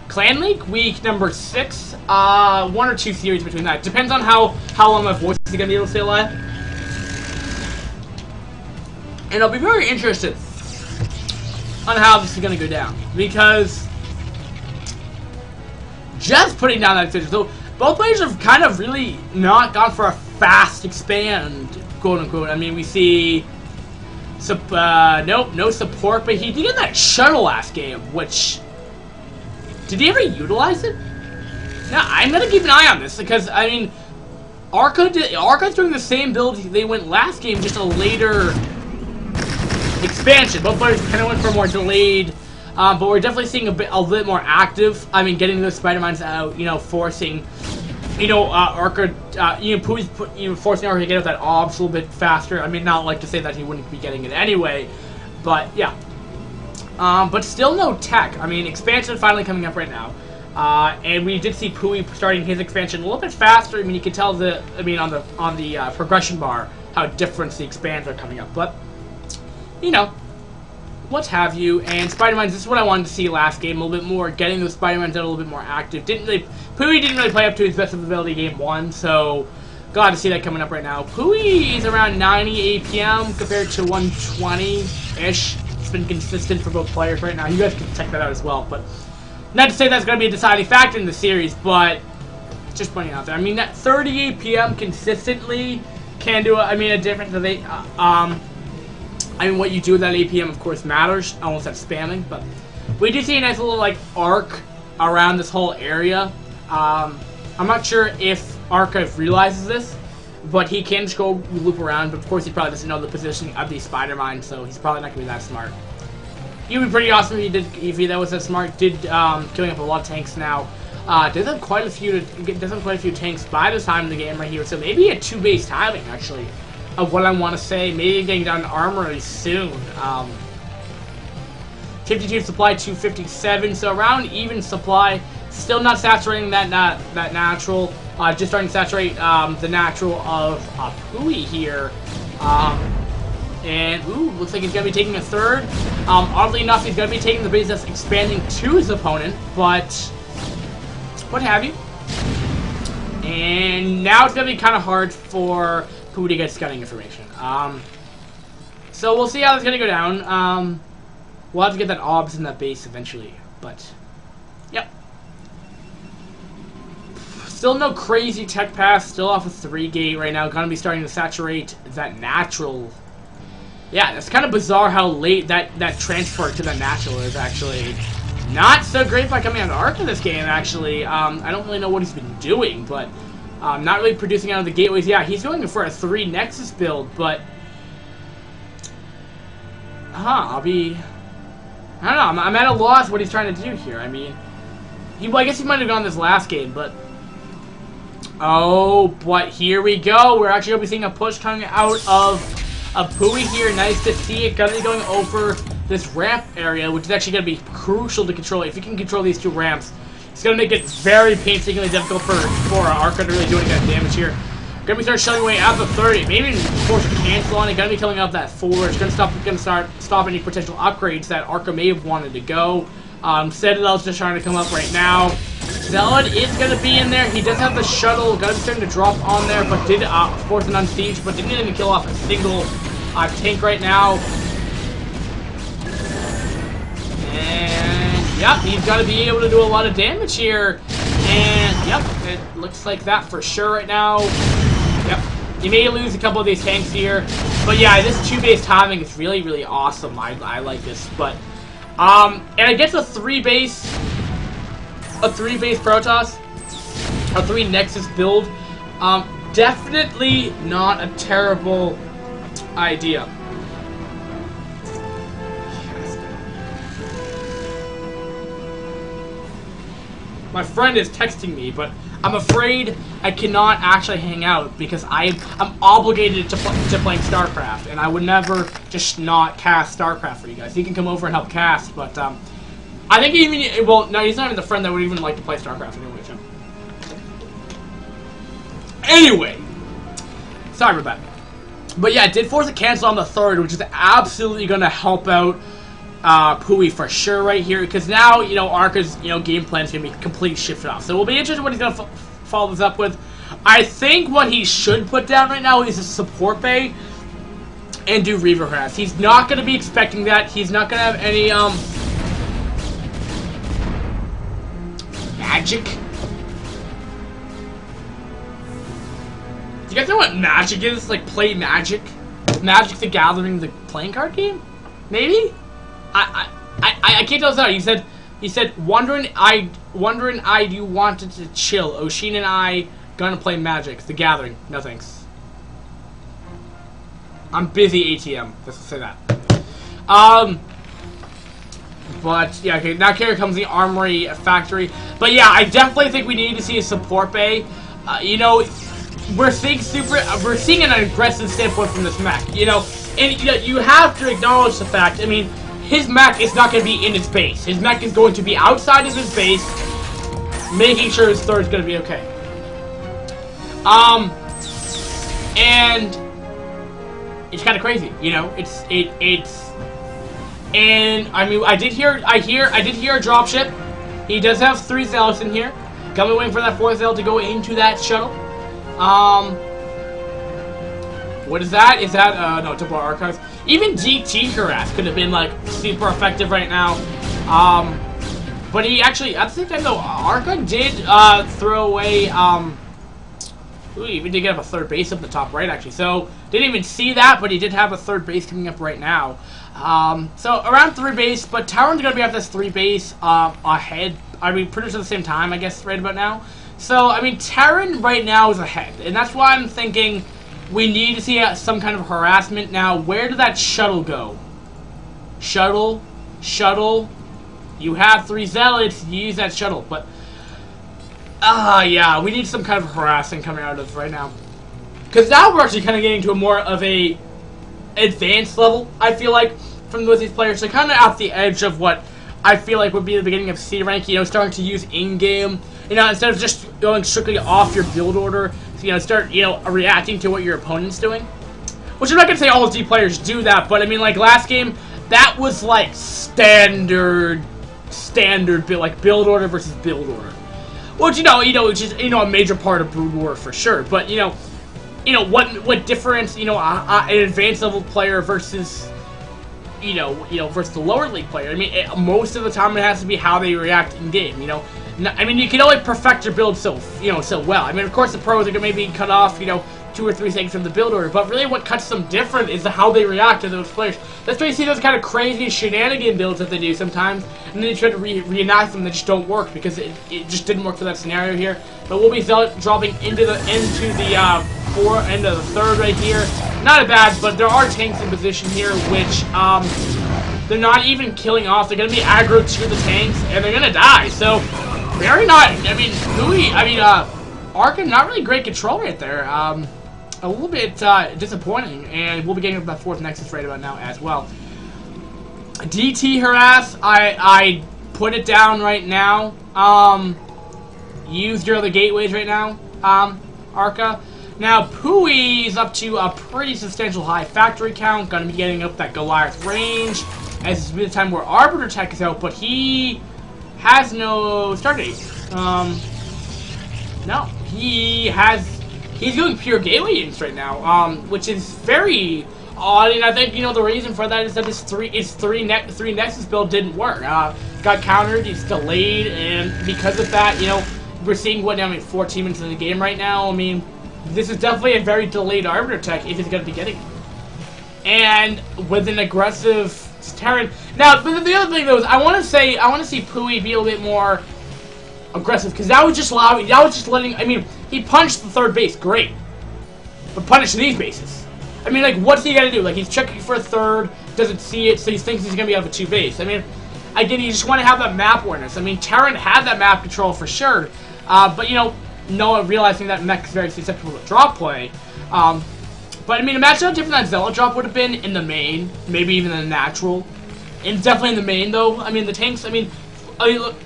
Clan League, week number 6. 1 or 2 series between that. Depends on how long my voice is gonna be able to stay alive. And I'll be very interested on how this is going to go down. Because just putting down that decision. So both players have kind of really not gone for a fast expand, quote unquote. I mean, we see no support, but he did get that shuttle last game, which, did he ever utilize it? Now, I'm going to keep an eye on this because, I mean, Arca's doing the same build they went last game, just a later expansion. Both players kind of went for more delayed, but we're definitely seeing a bit more active. I mean, getting those Spider-Mines out, you know, forcing Arca, Pui's forcing Arca to get out that obs a little bit faster. I mean, not like to say that he wouldn't be getting it anyway, but yeah. But still no tech. I mean, expansion finally coming up right now. And we did see Pui starting his expansion a little bit faster. I mean, you can tell on the progression bar how different the expands are coming up. But, what have you. And Spider-Mans, this is what I wanted to see last game a little bit more, getting those Spider-Mans out a little bit more active. Pui didn't really play up to his best of ability game 1, so glad to see that coming up right now. Pui is around 90 APM compared to 120-ish. It's been consistent for both players right now. You guys can check that out as well, but not to say that's going to be a deciding factor in the series, but just pointing out there. I mean, that 30 APM consistently can do, a difference. I mean, what you do with that APM, of course, matters. Almost that spamming, but we do see a nice little, arc around this whole area. I'm not sure if Arca realizes this, but he can just go loop around, but of course he probably doesn't know the positioning of these Spider-Man, so he's probably not going to be that smart. He would be pretty awesome if he that was that smart. Killing up a lot of tanks now. Does have quite a few tanks by the time in the game right here, so maybe a 2-base timing, actually, of what I want to say. Maybe getting down to armory soon. 52 supply, 257, so around even supply. Still not saturating that natural. Just starting to saturate the natural of Pui here. And, looks like he's going to be taking a third. Oddly enough, he's going to be taking the base that's expanding to his opponent, but what have you. And now it's going to be kind of hard for Pui to get scouting information. So we'll see how that's going to go down. We'll have to get that obs in that base eventually, but, yep. Still no crazy tech pass, still off of 3-gate right now. Gonna be starting to saturate that natural. Yeah, it's kind of bizarre how late that transfer to the natural is actually. Not so great by coming out of Arc in this game, actually. I don't really know what he's been doing, but not really producing out of the gateways. Yeah, he's going for a 3 Nexus build, but I don't know. I'm at a loss what he's trying to do here. I mean, I guess he might have gone this last game, but but here we go. We're actually going to be seeing a push coming out of Pui here. Nice to see it. Going to be going over this ramp area, which is actually going to be crucial to control. If you can control these 2 ramps, it's going to make it very painstakingly difficult for Arca to really do any kind of damage here. Going to be start shelling away at the 30. Maybe force a cancel on it. Going to be killing out that 4. It's going to stop any potential upgrades that Arca may have wanted to go. Citadel's just trying to come up right now. Zealot is going to be in there. He does have the shuttle. Going to be starting to drop on there, but did force an unsiege, but didn't even kill off a single tank right now. And, yep, he's got to be able to do a lot of damage here. And, yep, it looks like that for sure right now. Yep, you may lose a couple of these tanks here. But, yeah, this 2-base timing is really, really awesome. I like this, but and I guess a 3-base Protoss, a 3 Nexus build, definitely not a terrible idea. My friend is texting me, but I'm afraid I cannot actually hang out because I'm obligated to playing StarCraft, and I would never just not cast StarCraft for you guys. He can come over and help cast, but I think even no, he's not even the friend that would even like to play StarCraft anyway. So. Anyway, sorry about that. But yeah, it did force a cancel on the 3rd, which is absolutely going to help out Pui for sure right here, because now Arca's game plan is going to be completely shifted off. So we'll be interested what he's going to follow this up with. I think what he should put down right now is a support bay and do Reaver harass. He's not going to be expecting that. He's not going to have any magic. Do you guys know what magic is? Like play Magic? Magic the Gathering, the playing card game? Maybe? I can't tell us out. He said, wondering I you wanted to chill. Oshin and I gonna play Magic, the Gathering. No thanks. I'm busy ATM. Let's say that. But yeah, okay. Now here comes the Armory Factory. But yeah, I definitely think we need to see a support bay. You know, we're seeing an aggressive standpoint from this mech. You know, and you have to acknowledge the fact. I mean, his mech is not going to be in his base. His mech is going to be outside of his base, making sure his third is going to be okay. And it's kind of crazy, you know. And I mean, I did hear a dropship. He does have 3 zealots in here. Coming waiting for that 4th zealot to go into that shuttle. What is that? Is that no, Temporal Archives? Even DT harass could have been like super effective right now. But he actually, at the same time though, Arca did throw away. Ooh, he even did get up a 3rd base up the top right, actually. So, didn't even see that, but he did have a 3rd base coming up right now. So, around 3 base, but Talon's going to be at this 3 base ahead. I mean, pretty much at the same time, I guess, right about now. So, I mean, Terran right now is ahead. And that's why I'm thinking we need to see some kind of harassment. Now, where did that shuttle go? Shuttle. You have 3 zealots, use that shuttle, but... yeah, we need some kind of harassing coming out of right now. Because now we're actually kind of getting to a more of a advanced level, I feel like, from with these players. So kind of at the edge of what I feel like would be the beginning of C rank, you know, starting to use in-game, you know, instead of just going strictly off your build order, so, you know, start, you know, reacting to what your opponent's doing. Which I'm not going to say all D players do that, but I mean, like, last game, that was, like, standard build, like, build order versus build order. Which, which is, a major part of Brood War for sure. But, what difference, an advanced level player versus, versus the lower league player. I mean, most of the time it has to be how they react in game, I mean, you can only perfect your build so well. I mean, of course, the pros are going to maybe cut off, 2 or 3 things from the build order, but really what cuts them different is how they react to those players. That's why you see those kind of crazy shenanigan builds that they do sometimes, and then they try to reenact them that just don't work because it just didn't work for that scenario here. But we'll be dropping into the end of the 3rd right here. Not bad, but there are tanks in position here, which they're not even killing off. They're gonna be aggro to the tanks, and they're gonna die. So very not. I mean, Arca not really great control right there. A little bit disappointing, and we'll be getting up that 4th Nexus right about now as well. DT harass, I put it down right now. Use your other gateways right now, Arca. Now, Pui's up to a pretty substantial high factory count, gonna be getting up that Goliath range, as it's been a time where Arbiter Tech is out, but he has no start date. No, he's doing pure gateway units right now, which is very odd, and I think, the reason for that is that his three Nexus build didn't work. Got countered, he's delayed, and because of that, we're seeing, 14 minutes in the game right now. I mean, this is definitely a very delayed Arbiter Tech if he's going to be getting it. And with an aggressive Terran. Now, the other thing, though, is I want to see Pui be a little bit more aggressive, because that was just letting, I mean, he punched the 3rd base, great. But punish these bases. I mean, like, what's he gotta do? Like, he's checking for a 3rd, doesn't see it, so he thinks he's gonna be out of a 2 base. I mean, again, you just want to have that map awareness. I mean, Terran had that map control for sure, but, no one realizing that mech is very susceptible to drop play. But, I mean, imagine how different that Zealot drop would have been in the main, maybe even in the natural. And definitely in the main, though. I mean, the tanks, I mean,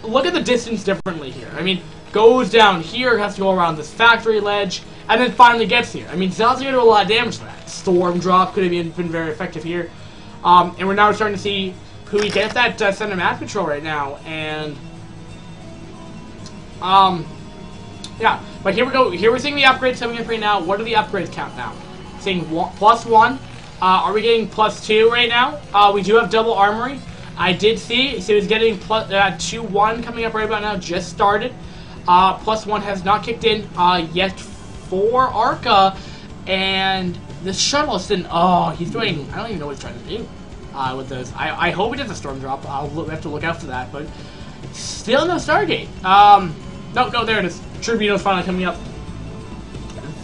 look at the distance differently here. I mean, goes down here, has to go around this factory ledge, and then finally gets here. I mean, Zealot's going to do a lot of damage to that. Storm drop could have been very effective here. And we're now starting to see Pui get that center map control right now. And, yeah. But here we go. Here we're seeing the upgrades coming up right now. What do the upgrades count now? Seeing +1. Are we getting +2 right now? We do have double armory. I did see, so he's getting 2-1 coming up right about now, just started. +1 has not kicked in yet for Arca, and the shuttle is in, he's doing, I don't even know what he's trying to do with those. I hope he does a storm drop. We have to look out for that, but still no Stargate. No, there it is. Tribunal's finally coming up.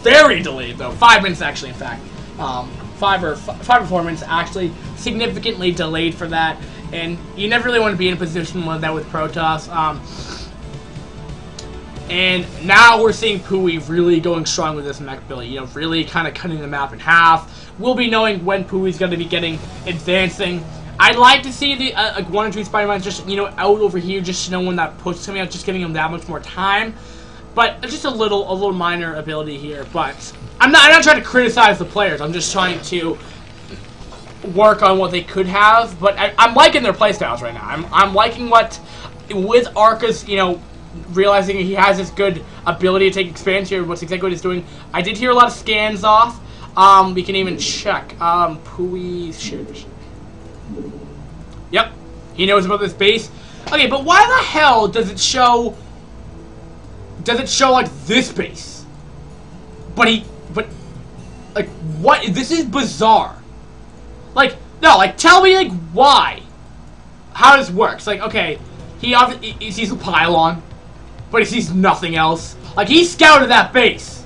Very delayed, though. 5 minutes, actually, in fact. 5 or 4 minutes, actually, significantly delayed for that. And you never really want to be in a position like that with Protoss. And now we're seeing Pui really going strong with this mech ability, you know, really kind of cutting the map in half. We'll be knowing when Pui's going to be advancing. I'd like to see the like 1 or 2 Spider-Mans just, you know, out over here, just to know when that push coming out, just giving them that much more time. But just a little minor ability here. But I'm not trying to criticize the players. I'm just trying to work on what they could have. But I'm liking their playstyles right now. I'm liking what, with Arca's, you know, realizing he has this good ability to take expansion here, what's exactly what he's doing. I did hear a lot of scans off. We can even check. Pui's shares. Yep, he knows about this base. Okay, but why the hell does it show like this base? But like, what? This is bizarre. Like, no, like, tell me, like, why? How this works? Like, okay, he sees a pylon, but he sees nothing else. Like, he scouted that base.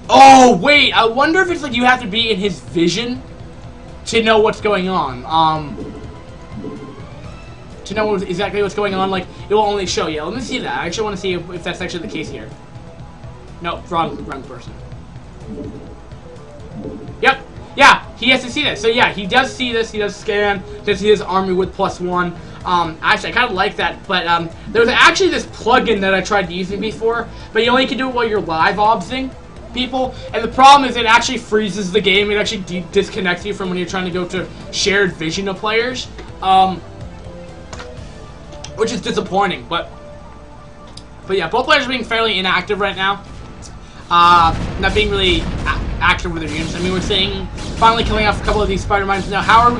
Oh, wait, I wonder if it's like you have to be in his vision to know what's going on. To know exactly what's going on, like, it will only show you. Let me see that. I actually want to see if that's actually the case here. No, wrong person. Yep. Yeah, he has to see this. So yeah, he does see this. He does scan. Does see his army with +1. Actually, I kind of like that. But there was actually this plugin that I tried using before, but you only can do it while you're live obsing people. And the problem is it actually freezes the game. It actually disconnects you from when you're trying to go to shared vision of players. Which is disappointing, but yeah, both players are being fairly inactive right now. Not being really active with their units. I mean, we're seeing finally killing off a couple of these Spider-Mans. Now, how are we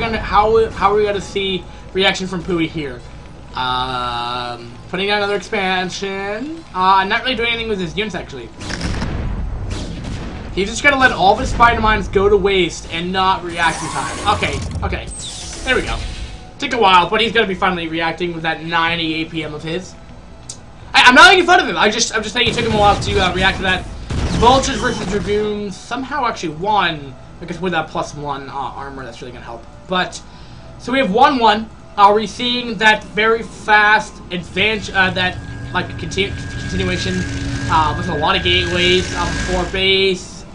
gonna see reaction from Pui here? Putting out another expansion. Not really doing anything with his units actually. He's just gonna let all of his Spider-Mans go to waste and not react in time. Okay, there we go. Took a while, but he's gonna be finally reacting with that 90 APM of his. I'm not making fun of him. I'm just saying it took him a while to react to that. Vultures versus Dragoons somehow actually won, because with that +1 armor, that's really gonna help. But so we have 1-1. We're seeing that very fast advance, that like continuation with a lot of gateways for base.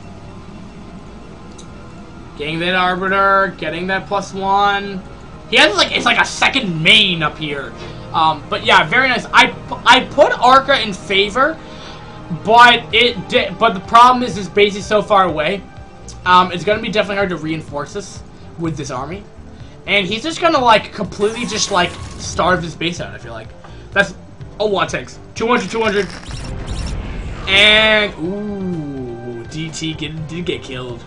Getting that Arbiter, getting that +1. He has like, it's like a second main up here. But yeah, very nice. I put Arca in favor, but the problem is this base is so far away. It's gonna be definitely hard to reinforce this with this army, and he's just gonna like completely just like starve this base out. I feel like that's a lot of tanks. 200, and ooh, DT did get killed.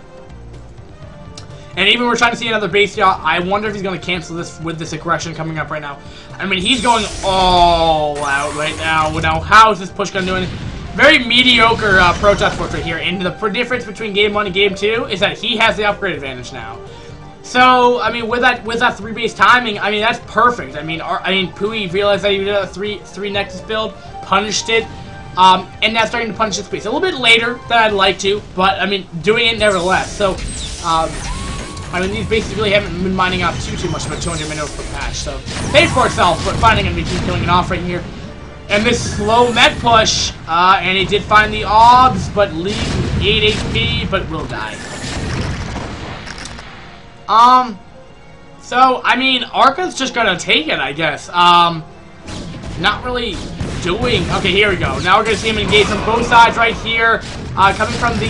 And even we're trying to see another base, y'all. I wonder if he's going to cancel this with this aggression coming up right now. I mean, he's going all out right now. Now, how is this push going to do anything? Very mediocre Protoss force right here. And the difference between Game 1 and Game 2 is that he has the upgrade advantage now. So, I mean, with that 3-base timing, I mean, that's perfect. I mean, Pui realized that he did a 3 Nexus build, punished it, and now starting to punish this base. A little bit later than I'd like to, but, I mean, doing it nevertheless. So, I mean, these bases really haven't been mining out too much of a 200 minutes per patch, so paid for itself, but finally going to be killing it off right here. And this slow med push, and he did find the obs, but leaves 8 HP, but will die. So, I mean, Arca's just gonna take it, I guess. Not really doing... Okay, here we go. Now we're gonna see him engage from both sides right here. Coming from the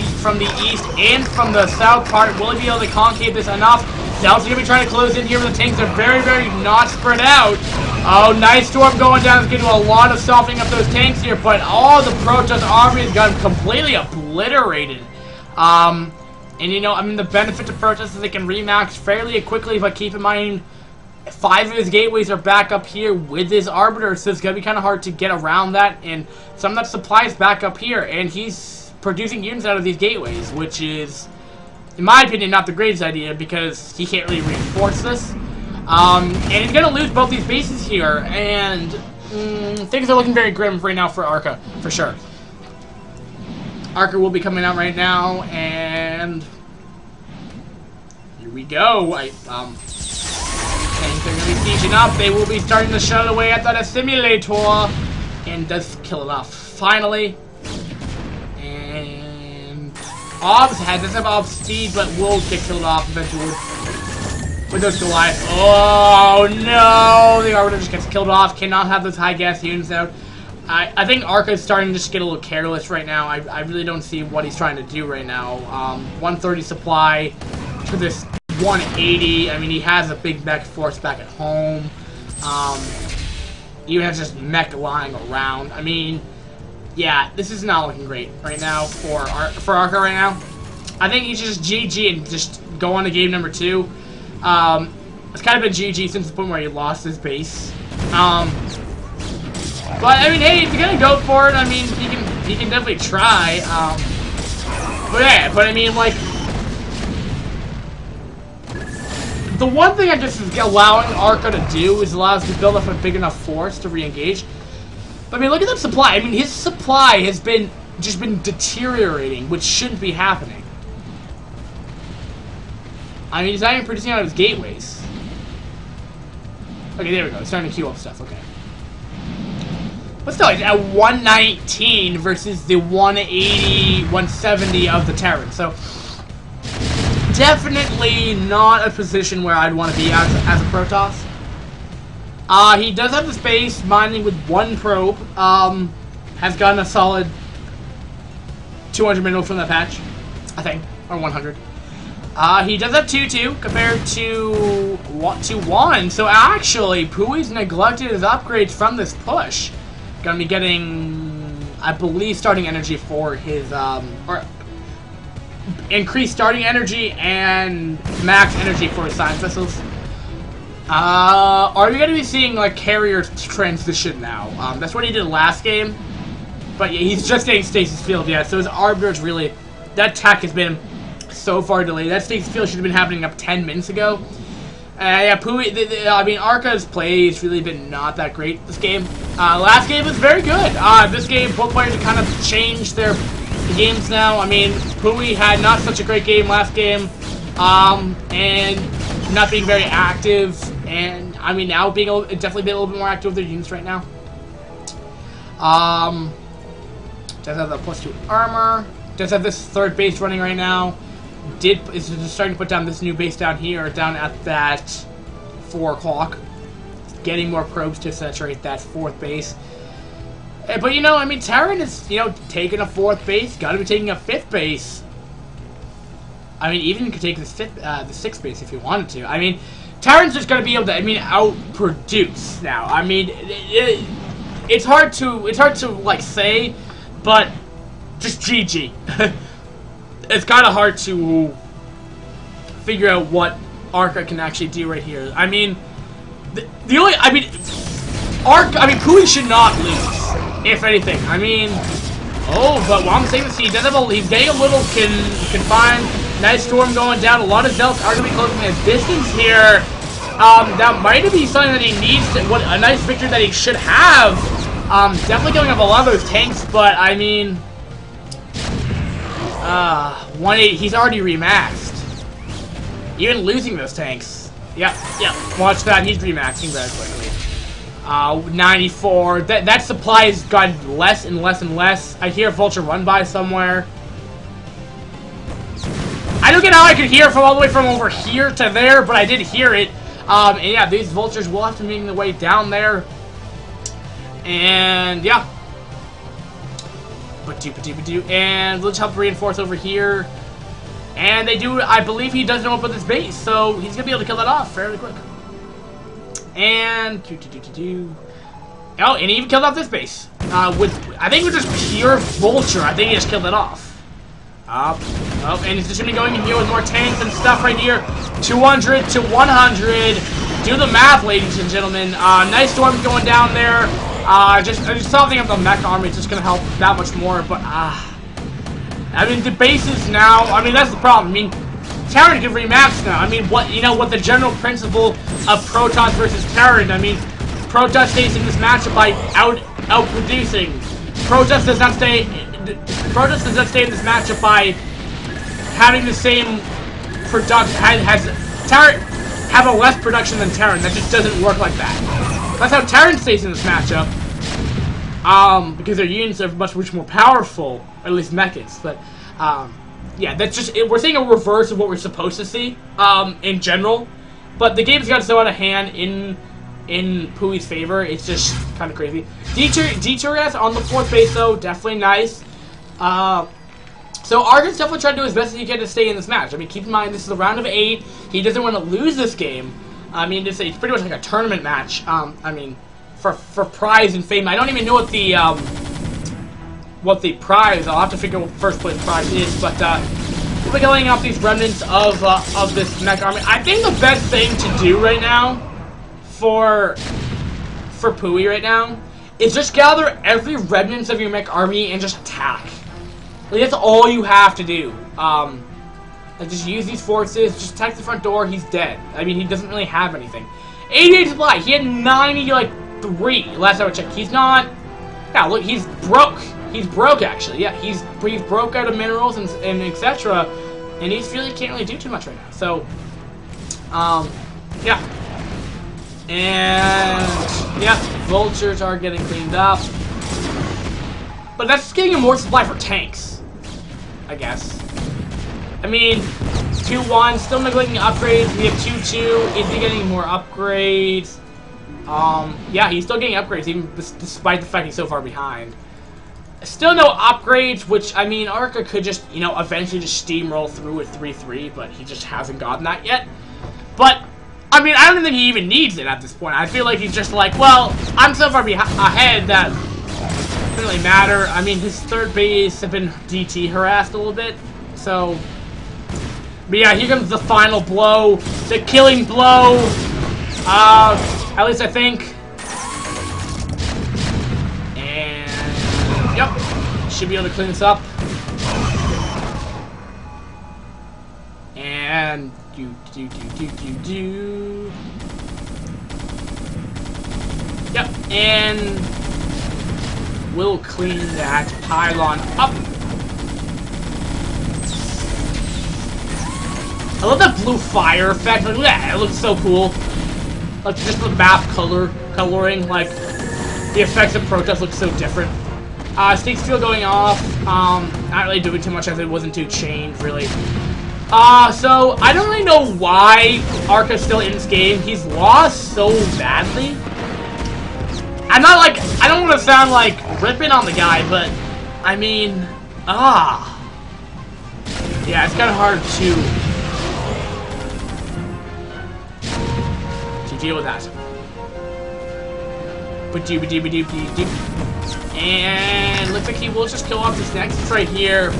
east and from the south part. Will he be able to concave this enough? Delta's gonna be trying to close in here, but the tanks are very not spread out. Oh, nice storm going down. It's gonna do a lot of softening up those tanks here, but all the Protoss army has gotten completely obliterated. And you know, I mean, the benefit to Protoss is they can remax fairly quickly, but keep in mind, 5 of his gateways are back up here with his Arbiter, so it's gonna be kind of hard to get around that, and some of that supply is back up here, and he's producing units out of these gateways, which is, in my opinion, not the greatest idea, because he can't really reinforce this. And he's gonna lose both these bases here, and things are looking very grim right now for Arca, for sure. Arca will be coming out right now, and here we go. Tanks are going to be sieging up. They will be starting to shut away at that simulator. and does kill it off finally. And Obs doesn't have Obs speed, but will get killed off eventually with those Goliath. Oh no! The Arbiter just gets killed off. Cannot have those high gas units out. I think Arca is starting to just get a little careless right now. I really don't see what he's trying to do right now. 130 supply to this 180. I mean, he has a big mech force back at home. Even has just mech lying around. I mean, yeah, this is not looking great right now for Arca right now. I think he should just GG and just go on to game number 2. It's kind of been GG since the point where he lost his base. But I mean, hey, if you're gonna go for it, I mean, he can definitely try. But yeah, but I mean, like, the one thing I guess is allowing Arca to do is allow us to build up a big enough force to re-engage. But I mean, look at the supply. I mean, his supply has just been deteriorating, which shouldn't be happening. I mean, he's not even producing out of his gateways. Okay, there we go. It's starting to queue up stuff. Okay. But still, it's at 119 versus the 180, 170 of the Terran. So, definitely not a position where I'd want to be as a Protoss. He does have the space, mining with 1 probe. Has gotten a solid 200 minerals from that patch, I think, or 100. He does have 2-2 compared to 1. So actually, Pui's neglected his upgrades from this push. Gonna be getting, I believe, starting energy for his, or increased starting energy and max energy for his science vessels. Are we gonna be seeing, like, carrier transition now? That's what he did last game. But yeah, he's just getting stasis field, yeah, so his Arbiter's really, that tech has been so far delayed. That stasis field should have been happening up 10 minutes ago. Yeah, Pui, I mean, Arca's play has really been not that great this game. Last game was very good. This game, both players have kind of changed their games now. I mean, Pui had not such a great game last game, and not being very active. And, I mean, now definitely being a little bit more active with their units right now. Does have the +2 armor. Does have this 3rd base running right now. Is just starting to put down this new base down here, down at that 4 o'clock. Getting more probes to saturate that 4th base. But, you know, I mean, Terran is, you know, taking a 4th base, gotta be taking a 5th base. I mean, even could take the 6th base if you wanted to. I mean, Terran's just gonna be able to, I mean, outproduce now. I mean, it's hard to, like, say, but just GG. It's kind of hard to figure out what Arca can actually do right here. I mean, Pui should not lose, if anything. I mean, but while I'm saying this, he's getting a little confined. Nice storm going down. A lot of Zealots are going to be closing his distance here. That might be something that he needs. A nice victory that he should have. Definitely going up a lot of those tanks, but I mean, 180, he's already remaxed. Even losing those tanks. Yep, watch that, he's remaxing very quickly. 94, that supply has gotten less and less and less. I hear Vulture run by somewhere. I don't get how I could hear from all the way from over here to there, but I did hear it. And yeah, these Vultures will have to make their way down there. And yeah. And let's help reinforce over here. And they do, I believe he does know about this base, so he's gonna be able to kill that off fairly quick. And oh, and he even killed off this base. I think with just pure Vulture, I think he just killed it off. And he's just gonna be going in here with more tanks and stuff right here. 200 to 100. Do the math, ladies and gentlemen. Nice storm going down there. Just something of the mech army is just gonna help that much more, but I mean, the bases now, I mean, that's the problem. I mean, Terran can remax now. I mean, what the general principle of Protoss versus Terran, I mean, Protoss stays in this matchup by outproducing. Protoss does not stay in this matchup by having the same production, Terran have a less production than Terran. That just doesn't work like that. That's how Terran stays in this matchup. because their units are much more powerful, or at least mechas. But yeah, that's just we're seeing a reverse of what we're supposed to see in general. But the game's got so out of hand in Pui's favor. It's just kind of crazy. DRIL on the 4th base though, definitely nice. So Argon's definitely trying to do his best as he can to stay in this match. I mean, keep in mind, this is a round of 8. He doesn't want to lose this game. I mean, it's pretty much like a tournament match. I mean, for prize and fame. I don't even know what the prize. I'll have to figure out what first place prize is. But we'll be going up these remnants of this mech army. I think the best thing to do right now for Pui right now is just gather every remnants of your mech army and just attack. Like, that's all you have to do. Like, just use these forces, just attack the front door, he's dead. I mean, he doesn't really have anything. 88 supply, he had 93 last time I checked. He's not... Yeah, look, he's broke. He's broke, actually. Yeah, he's broke out of minerals and etc. And he really can't really do too much right now. So, yeah. And, yeah, vultures are getting cleaned up. But that's just getting more supply for tanks, I guess. I mean, 2-1, still neglecting upgrades. We have 2-2. Is he getting more upgrades? Yeah, he's still getting upgrades, even despite the fact he's so far behind. Still no upgrades, which, I mean, Arca could just, you know, eventually just steamroll through with 3-3, but he just hasn't gotten that yet. But, I mean, I don't think he even needs it at this point. I feel like he's just like, well, I'm so far ahead that it doesn't really matter. I mean, his 3rd base have been DT harassed a little bit, so... But yeah, here comes the final blow. The killing blow. At least I think. And... Yep. Should be able to clean this up. And... Yep. And... We'll clean that pylon up. I love that blue fire effect. Like, look at that. It looks so cool. Like, just the map coloring, like, the effects of Protest look so different. Stakes field going off. Not really doing too much as it wasn't too chained, really. So, I don't really know why Arca's still in this game. He's lost so badly. I'm not like, I don't want to sound like ripping on the guy, but, I mean, yeah, it's kind of hard to deal with that. And looks like he will just kill off this Nexus right here.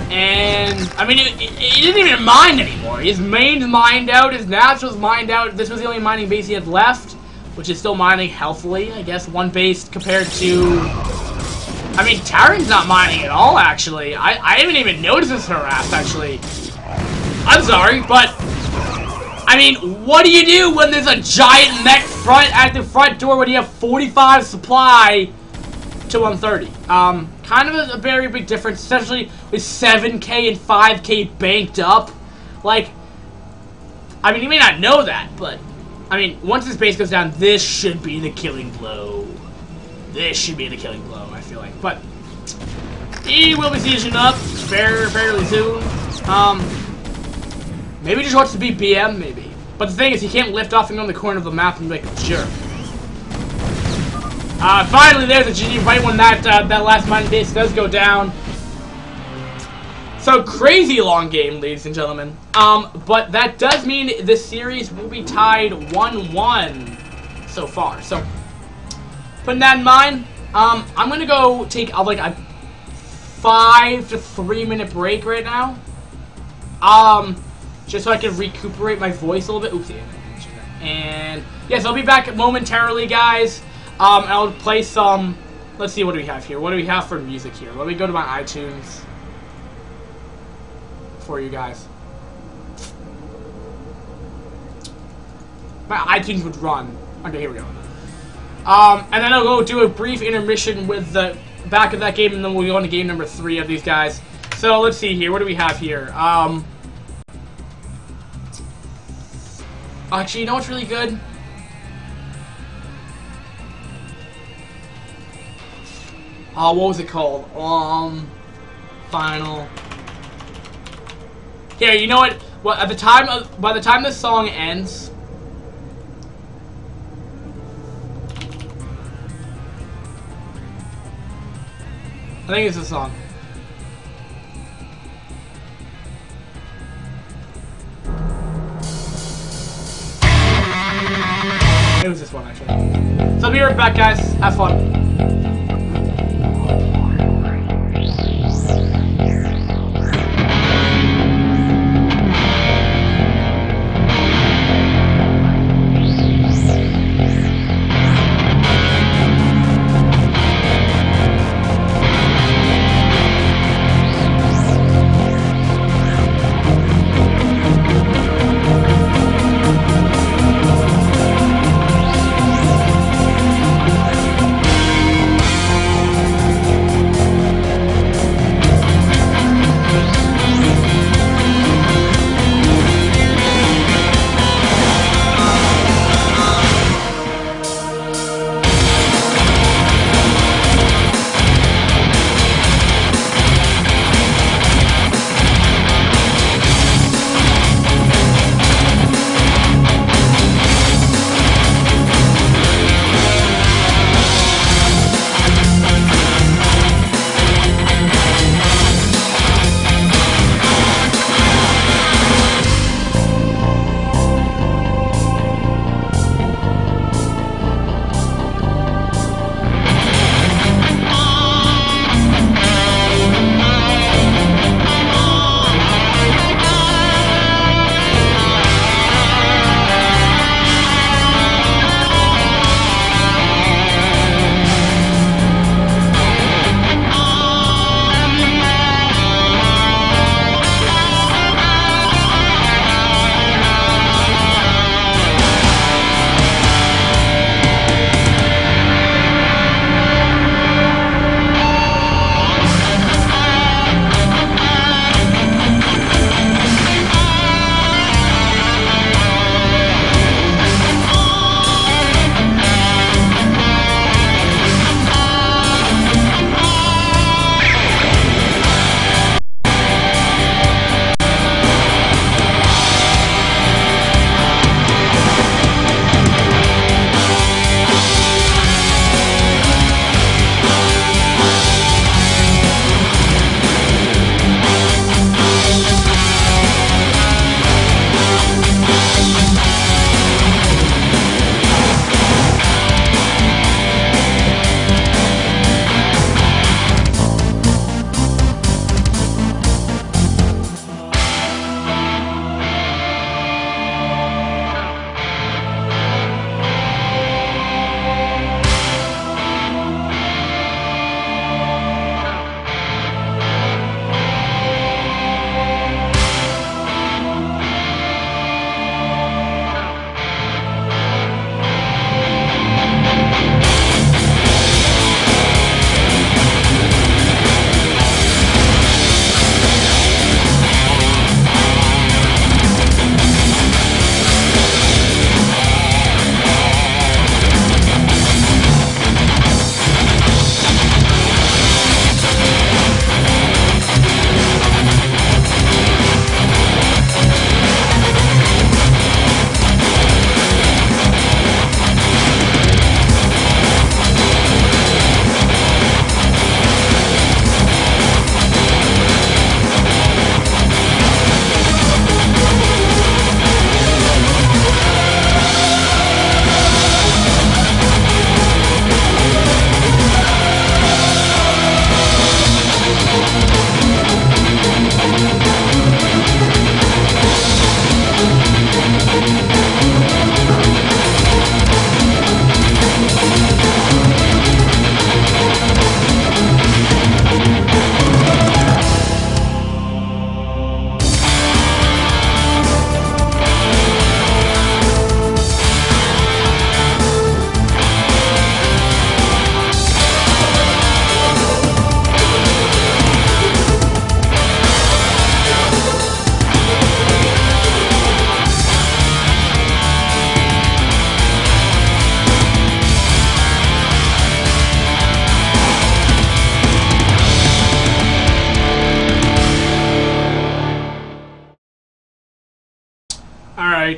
And, I mean, he didn't even mine anymore. His main's mined out, his natural's mined out. This was the only mining base he had left, which is still mining healthily, I guess. 1 base compared to... I mean, Terran's not mining at all, actually. I didn't even notice this harass, actually. I'm sorry, but... I mean, what do you do when there's a giant mech at the front door when you have 45 supply to 130? Kind of a very big difference, especially with 7k and 5k banked up. Like, I mean, you may not know that, but... I mean, once this base goes down, this should be the killing blow. This should be the killing blow, I feel like. But he will be sieging up fairly soon. Maybe just wants to be BM, maybe. But the thing is, he can't lift off and go in the corner of the map and be like a jerk. Finally, there's a GG right when that last mining base does go down. So, crazy long game, ladies and gentlemen. But that does mean this series will be tied 1-1 so far. So, putting that in mind, I'm going to go take like a 5 to 3 minute break right now. Just so I can recuperate my voice a little bit. Oopsie. And, yes, I'll be back momentarily, guys. I'll play some... Let's see, what do we have here? What do we have for music here? Let me go to my iTunes for you guys. My iTunes would run. Okay, here we go. And then I'll go do a brief intermission with the back of that game, and then we'll go on to game number 3 of these guys. So, let's see here. What do we have here? Actually, you know what's really good? what was it called? Final. Here, you know what? Well, by the time this song ends, I think it's a song. It was this one, actually. So I'll be right back, guys. Have fun.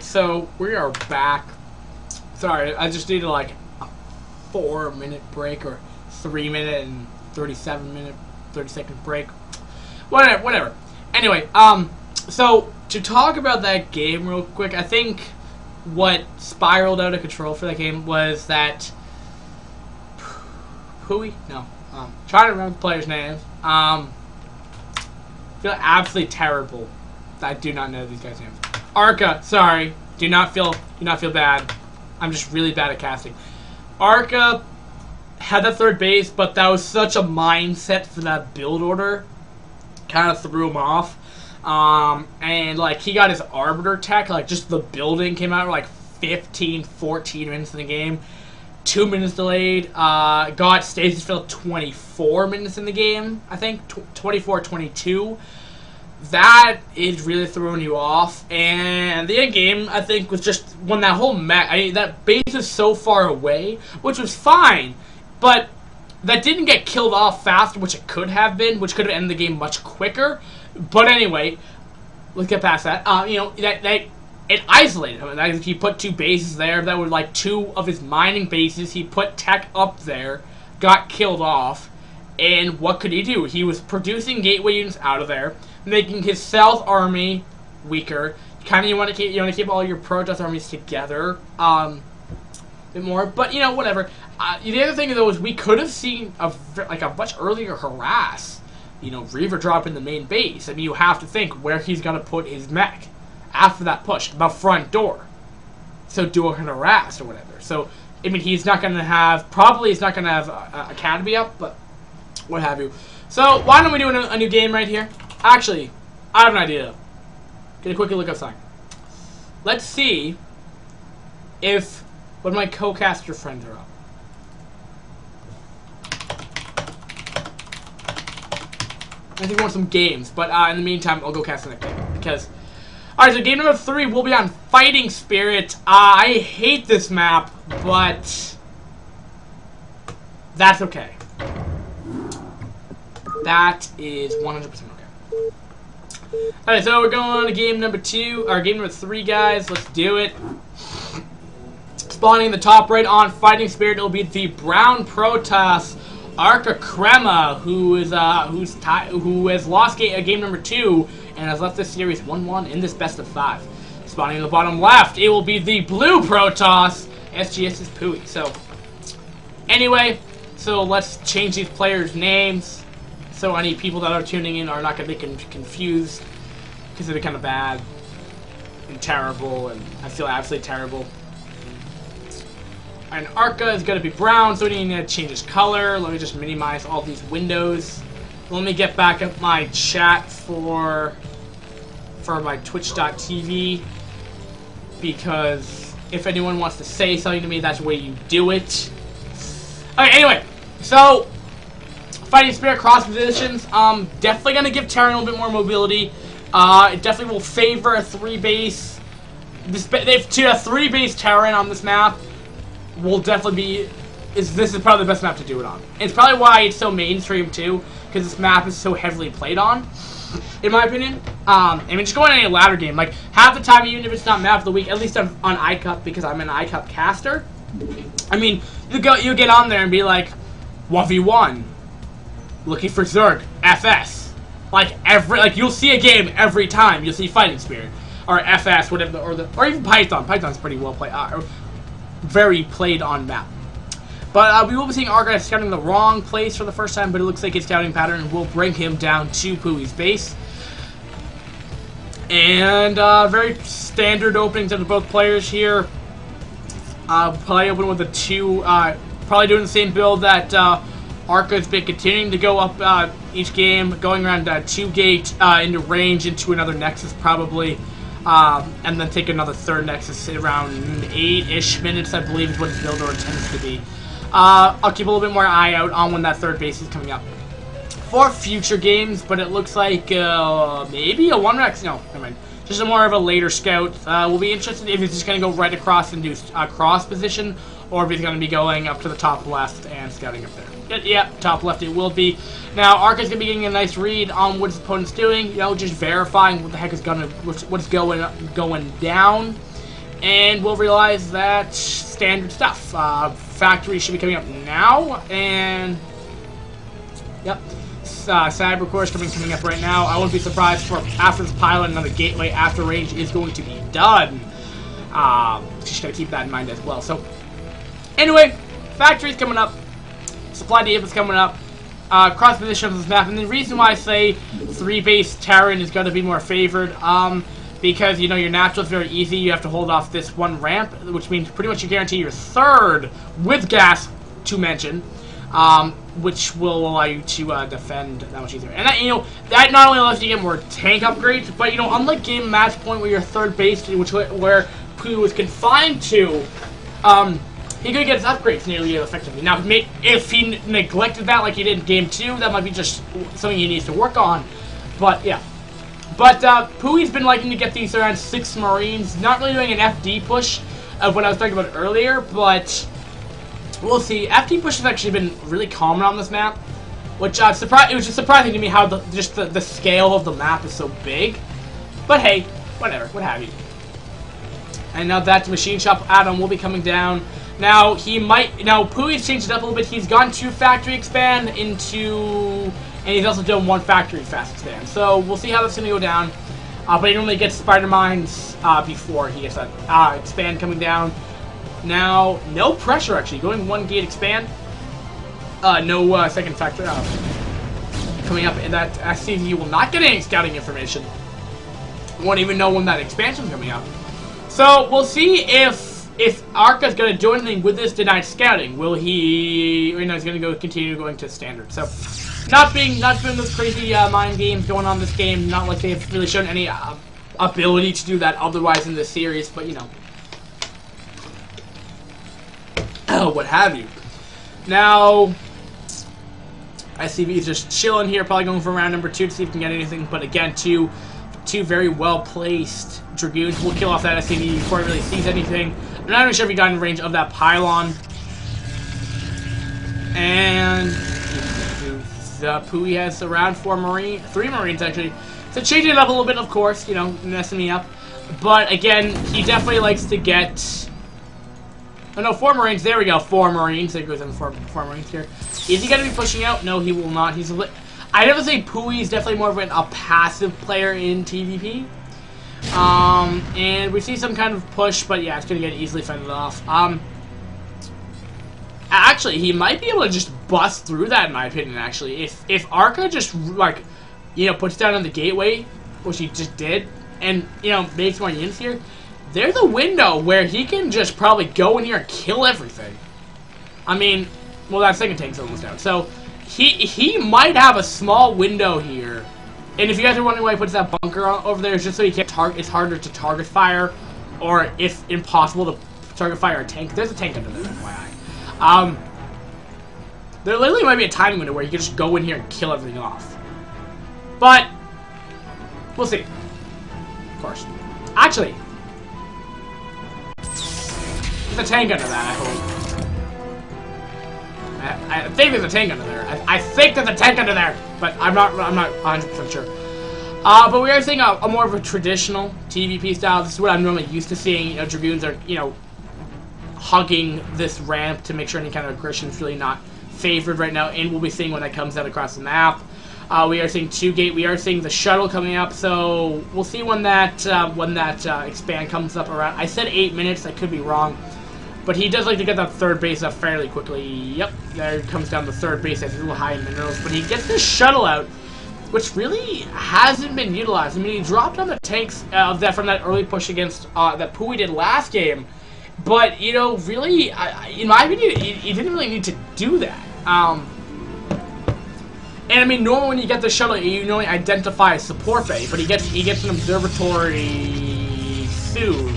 so we are back. Sorry, I just needed like a 4-minute break or 3-minute and 30-second break. Whatever. Anyway, so to talk about that game real quick, I think what spiraled out of control for that game was that Pui? No. Trying to remember the players' names. Feel absolutely terrible. I do not know these guys' names. Arca, sorry. Do not feel bad. I'm just really bad at casting. Arca had that third base, but that was such a mindset for that build order. Kind of threw him off. And like he got his Arbiter tech, like just the building came out like 14 minutes in the game. 2 minutes delayed. Got Stasis Field 24 minutes in the game, I think. 24-22. That is really throwing you off. And the end game, I think, was just when that whole that base is so far away, which was fine, but that didn't get killed off faster, which it could have been, which could have ended the game much quicker. But anyway, let's get past that. You know, it isolated him. Like, he put 2 bases there. That were like 2 of his mining bases. He put tech up there, got killed off, and what could he do? He was producing gateway units out of there, making his south army weaker. You want to keep all your Protoss armies together, a bit more. But you know, whatever. The other thing though is we could have seen a much earlier harass. You know, Reaver drop in the main base. I mean, you have to think where he's gonna put his mech after that push, the front door. So do a harass or whatever. So I mean, he's not gonna have Academy up, but what have you. So why don't we do a new game right here? Actually, I have an idea. Get a quick look outside. Let's see if one of my co-caster friends are up. I think we want some games, but in the meantime, I'll go cast the next game. Because, alright, so game number 3 will be on Fighting Spirit. I hate this map, but that's okay. That is 100% okay. Alright, so we're going to game number 2, or game number 3, guys. Let's do it. Spawning in the top right on Fighting Spirit, it'll be the Brown Protoss Arca Crema, who has lost game number 2 and has left this series 1-1 in this best of 5. Spawning in the bottom left, it will be the Blue Protoss SGS's Pui. So, anyway, so let's change these players' names so any people that are tuning in are not going to be confused, because it'd be kind of bad and terrible, and I feel absolutely terrible. And Arca is going to be brown, so we need to change his color. Let me just minimize all these windows. Let me get back up my chat for my twitch.tv, because if anyone wants to say something to me, that's the way you do it. Okay, anyway, so Fighting Spirit cross positions, definitely going to give Terran a little bit more mobility. It definitely will favor a 3-base. They've 3-base Terran on this map. Will definitely be. This is probably the best map to do it on. And it's probably why it's so mainstream too, because this map is so heavily played on, in my opinion. I mean, just going on any ladder game, like half the time, even if it's not map of the week, at least on iCup, because I'm an iCup caster. I mean, you get on there and be like, 1v1, looking for Zerg, FS, like you'll see a game every time. You'll see Fighting Spirit or FS, whatever, or even Python. Python's pretty well played. Very played on map. But we will be seeing Arca scouting the wrong place for the first time, but it looks like his scouting pattern will bring him down to Pui's base. And very standard openings of both players here. Probably open with a 2, probably doing the same build that Arca's been continuing to go up each game, going around 2 gate into range into another Nexus probably. And then take another 3rd Nexus around 8-ish minutes, I believe is what his build order tends to be. I'll keep a little bit more eye out on when that 3rd base is coming up for future games, but it looks like maybe a 1-Rex. No, never mind. Just more of a later scout. We'll be interested if he's just going to go right across and do cross position, or if he's going to be going up to the top left and scouting up there. Yeah, top left it will be. Now, Arca's going to be getting a nice read on what his opponent's doing, you know, just verifying what the heck is what's going down. and we'll realize that standard stuff. Factory should be coming up now, and yep, Cyber Core is coming up right now. I wouldn't be surprised for after this pylon, another gateway after range is going to be done. Just gotta keep that in mind as well. So, anyway, factory's coming up, supply depot is coming up, cross position of this map, and the reason why I say 3-base Terran is gonna be more favored, because, you know, your natural is very easy. You have to hold off this one ramp, which means pretty much you guarantee your third with gas, to mention, which will allow you to defend that much easier. And that, you know, that not only allows you to get more tank upgrades, but, you know, unlike game match point where your third base, where Poo was confined to, he could get his upgrades nearly effectively. Now, if he neglected that like he did in game 2, that might be just something he needs to work on. But, yeah. But Pooey's been liking to get these around 6 Marines. Not really doing an FD push of what I was talking about earlier, but we'll see. FD push has actually been really common on this map, which it was just surprising to me how the scale of the map is so big. But hey, whatever, what have you. And now that machine shop add-on will be coming down. Now Pooey's changed it up a little bit. He's gone to factory expand and he's also done 1 factory fast expand. So we'll see how that's going to go down. But he normally gets spider mines before he gets that expand coming down. Now, no pressure actually. Going 1 gate expand. No second factory coming up. And that SCV will not get any scouting information. Won't even know when that expansion is coming up. So we'll see if Arca's going to do anything with this denied scouting. Will he? Or no, he's going to continue going to standard. So. Not doing those crazy mind games going on this game. Not like they've really shown any ability to do that otherwise in this series, but you know, what have you. Now, SCV is just chilling here, probably going for round number 2 to see if we can get anything. But again, two very well placed Dragoons will kill off that SCV before it really sees anything. I'm not even sure if he got in range of that pylon. And Pooey has around 3 Marines actually. So changing it up a little bit, of course, you know, messing me up. But again, he definitely likes to get. Oh no, 4 Marines. There we go, 4 Marines. There goes on 4 Marines here. Is he going to be pushing out? No, he will not. I'd have to say Pooey is definitely more of a passive player in TVP. And we see some kind of push, but yeah, it's going to get easily fended off. Actually, he might be able to just bust through that, in my opinion, actually. If Arca just, like, you know, puts down on the gateway, which he just did, and, you know, makes more units here, there's a window where he can just probably go in here and kill everything. I mean, well, that second tank's almost down. So, he might have a small window here. And if you guys are wondering why he puts that bunker over there, it's just so he can't it's harder to target fire, or if impossible to target fire a tank. There's a tank under there, FYI. There literally might be a timing window where you can just go in here and kill everything off. But, we'll see. Of course. Actually, there's a tank under that, I hope. I think there's a tank under there. I think there's a tank under there, but I'm not 100% sure. But we are seeing a more of a traditional TVP style. This is what I'm normally used to seeing. You know, Dragoons are, you know, hugging this ramp to make sure any kind of aggression is really not favored right now, and we'll be seeing when that comes out across the map. We are seeing 2 gate. We are seeing the shuttle coming up, so we'll see when that expand comes up around. I said 8 minutes. I could be wrong, but he does like to get that third base up fairly quickly. Yep, there comes down the third base. That's a little high in minerals, but he gets the shuttle out, which really hasn't been utilized. I mean, he dropped on the tanks from that early push against that Pooey did last game. But, you know, really, in my opinion, he didn't really need to do that. And, I mean, normally when you get the shuttle, you normally identify a support bay, but he gets an observatory soon.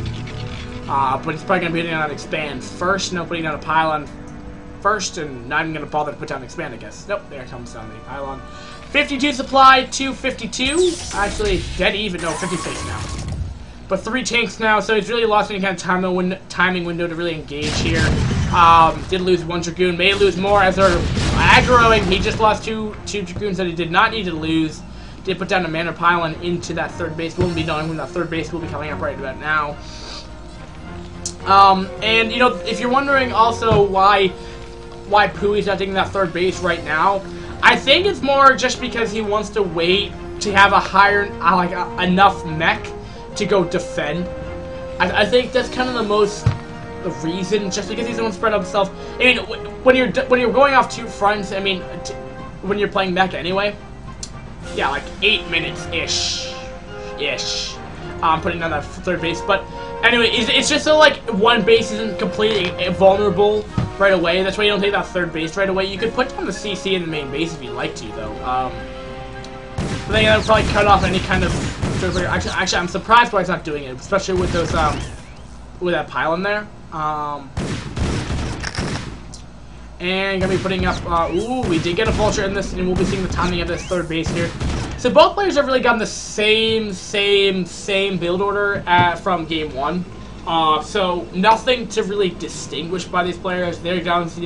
But he's probably going to be hitting on expand first. No, putting down a pylon first, and not even going to bother to put down expand, I guess. Nope, there comes down the pylon. 52 supply, 252. Actually, dead even. No, 56 now. But 3 tanks now, so he's really lost any kind of timing window to really engage here. Did lose 1 Dragoon, may lose more as they're aggroing. He just lost 2 Dragoons that he did not need to lose. Did put down a manor pylon into that third base. We'll be knowing when that third base will be coming up right about now. And you know, if you're wondering also why Pui's not taking that third base right now, I think it's more just because he wants to wait to have a higher, enough mech to go defend. I think that's kind of the reason, just because he's the one spread out himself. I mean, when you're going off two fronts, I mean, when you're playing mech anyway, yeah, like 8 minutes ish. Putting on that third base, but anyway, it's just so like one base isn't completely vulnerable right away. That's why you don't take that third base right away. You could put down the CC in the main base if you'd like to, though. But then that would probably cut off any kind of. Actually, I'm surprised why it's not doing it, especially with those with that pylon there. And gonna be putting up. Ooh, we did get a vulture in this, and we'll be seeing the timing of this third base here. So both players have really gotten the same build order from game 1. So nothing to really distinguish by these players. They're down to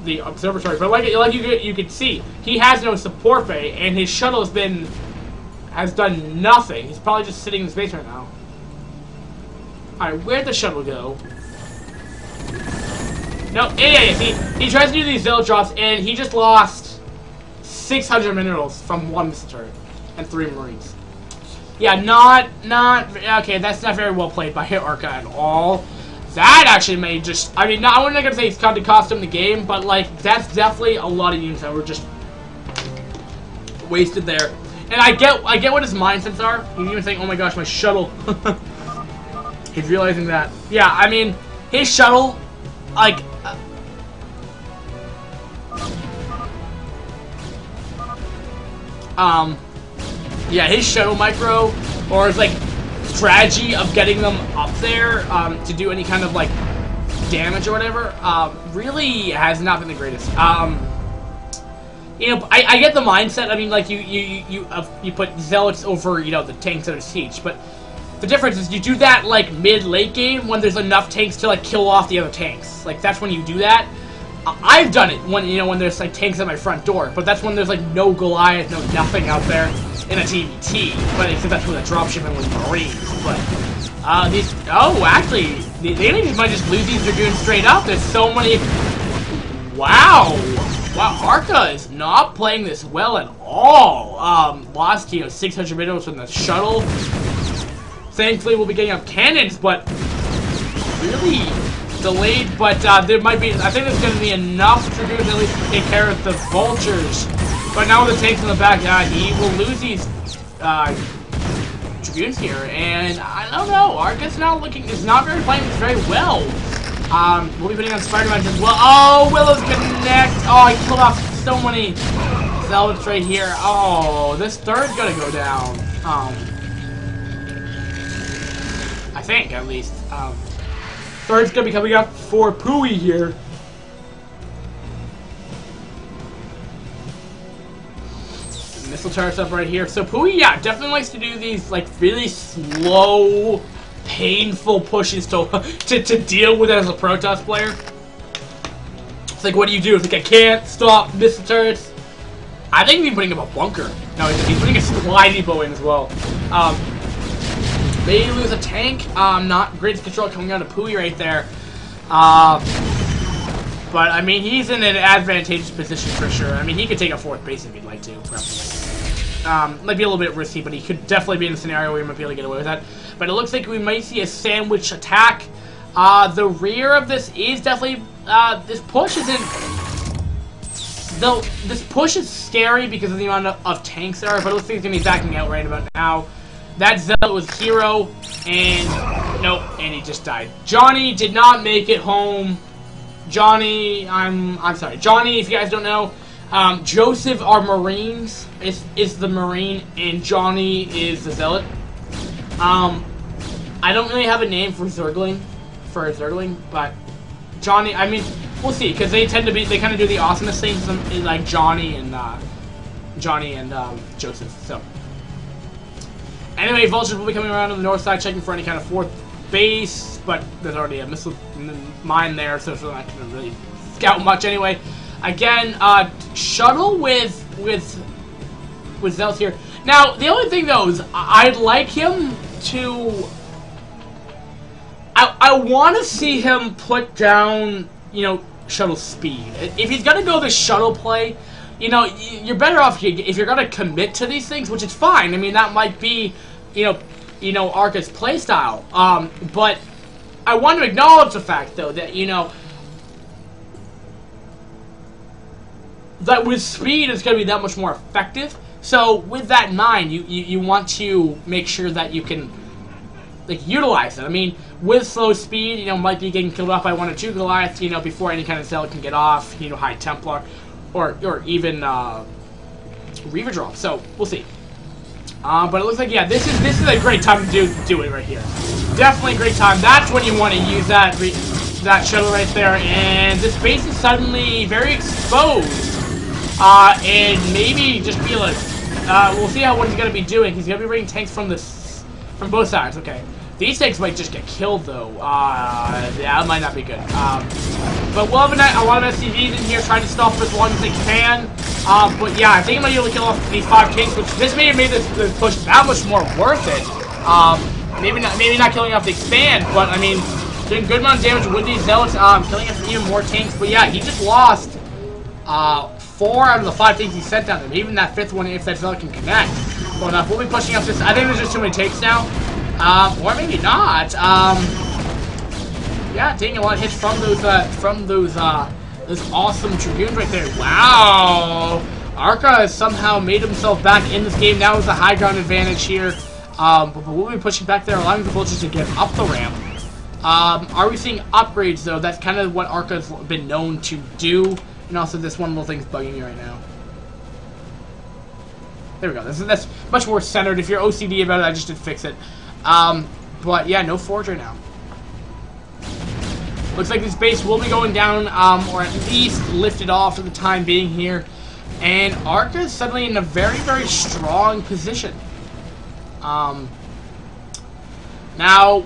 the observatory, but like you could see, he has no support bay, and his shuttle has done nothing. He's probably just sitting in space right now. All right, where'd the shuttle go? No, yeah, he tries to do these zealot drops, and he just lost 600 minerals from 1 missile turret and 3 marines. Yeah, not okay. That's not very well played by Arca at all. That actually may just, I mean, I'm not gonna say it's going to cost him the game, but like that's definitely a lot of units that were just wasted there. And I get what his mindsets are. He's even saying, "Oh my gosh, my shuttle." He's realizing that. Yeah, I mean, his shuttle, like. Yeah, his shuttle micro, or his, like, strategy of getting them up there, to do any kind of, like, damage or whatever, really has not been the greatest. You know, I get the mindset. I mean, like, you put zealots over, you know, the tanks that are siege, but the difference is you do that, like, mid-late game when there's enough tanks to, like, kill off the other tanks. Like, that's when you do that. I've done it when, you know, when there's, like, tanks at my front door, but that's when there's, like, no Goliath, no nothing out there in a TVT, but except that's when the dropshipping was Marines, but, actually, the enemies might just lose these Dragoons straight up. There's so many. Wow, Arca is not playing this well at all. Lost, you know, 600 minerals from the shuttle. Thankfully, we'll be getting up cannons, but really delayed, but there might be, I think there's going to be enough Dragoons at least to take care of the vultures. But now with the tanks in the back, he will lose these Dragoons here, and I don't know, Arca's not playing this very well. We'll be putting on Spider-Man as well. Oh, Willow's connect. Oh, he pulled off so many zealots right here. Oh, this third's gonna go down. I think, at least. Third's gonna be coming up for Pui here. Missile turrets up right here. So Pui, yeah, definitely likes to do these like really slow, painful pushes to deal with as a Protoss player. It's like, what do you do? It's like, I can't stop missile turrets. I think he's putting up a bunker. No, he's putting a slidey bow in as well. Maybe lose a tank. Not grid control coming out of Pui right there. But I mean, he's in an advantageous position for sure. I mean, he could take a 4th base if he'd like to, probably. Might be a little bit risky, but he could definitely be in a scenario where he might be able to get away with that. But it looks like we might see a sandwich attack. The rear of this is definitely, this push isn't, though, this push is scary because of the amount of tanks there are, but it looks like he's going to be backing out right about now. That Zealot was Hero, and, nope, and he just died. Johnny did not make it home. Johnny, I'm sorry, Johnny, if you guys don't know, Joseph are Marines, is the Marine, and Johnny is the Zealot. I don't really have a name for Zergling, but Johnny, I mean, we'll see, because they tend to be, they kind of do the awesomest things, like Johnny and Joseph, so. Anyway, vultures will be coming around on the north side, checking for any kind of 4th base, but there's already a missile mine there, so it's not going to really scout much anyway. Again, shuttle with Zealot here. Now, the only thing though is I'd like him to I want to see him put down, you know, shuttle speed. If he's gonna go the shuttle play, you know, you're better off if you're gonna commit to these things, which is fine. I mean, that might be, you know, Arca's playstyle. But I want to acknowledge the fact, though, that, you know, that with speed it's going to be that much more effective. So with that in mind, you want to make sure that you can, like, utilize it. I mean, with slow speed, you know, might be getting killed off by 1 or 2 Goliaths, you know, before any kind of Zealot can get off, you know, High Templar, or even Reaver Drop. So we'll see. But it looks like, yeah, this is a great time to do it right here. Definitely a great time. That's when you want to use that shuttle right there. And this base is suddenly very exposed. And maybe just be like, we'll see what he's gonna be doing. He's gonna be bringing tanks from both sides. Okay, these tanks might just get killed though. Yeah, that might not be good. But we'll have a lot of SCVs in here trying to stop for as long as they can. But yeah, I think I might be able to kill off these 5 tanks, which this may have made this push that much more worth it. Maybe not killing off the expand, but I mean, doing good amount of damage with these zealots, killing off even more tanks. But yeah, he just lost 4 out of the 5 things he sent down there. Even that 5th one, if that zealot can connect. Well enough, we'll be pushing up this. I think there's just too many takes now. Or maybe not. Yeah, taking a lot of hits from those awesome Dragoons right there. Wow! Arca has somehow made himself back in this game. Now is the high ground advantage here. But we'll be pushing back there, allowing the vultures to get up the ramp. Are we seeing upgrades though? That's kind of what Arca's been known to do. And also, this one little thing's bugging me right now. There we go. That's much more centered. If you're OCD about it, I just did fix it. But yeah, no forge right now. Looks like this base will be going down, or at least lifted off for the time being here. And Arca is suddenly in a very, very strong position. Now,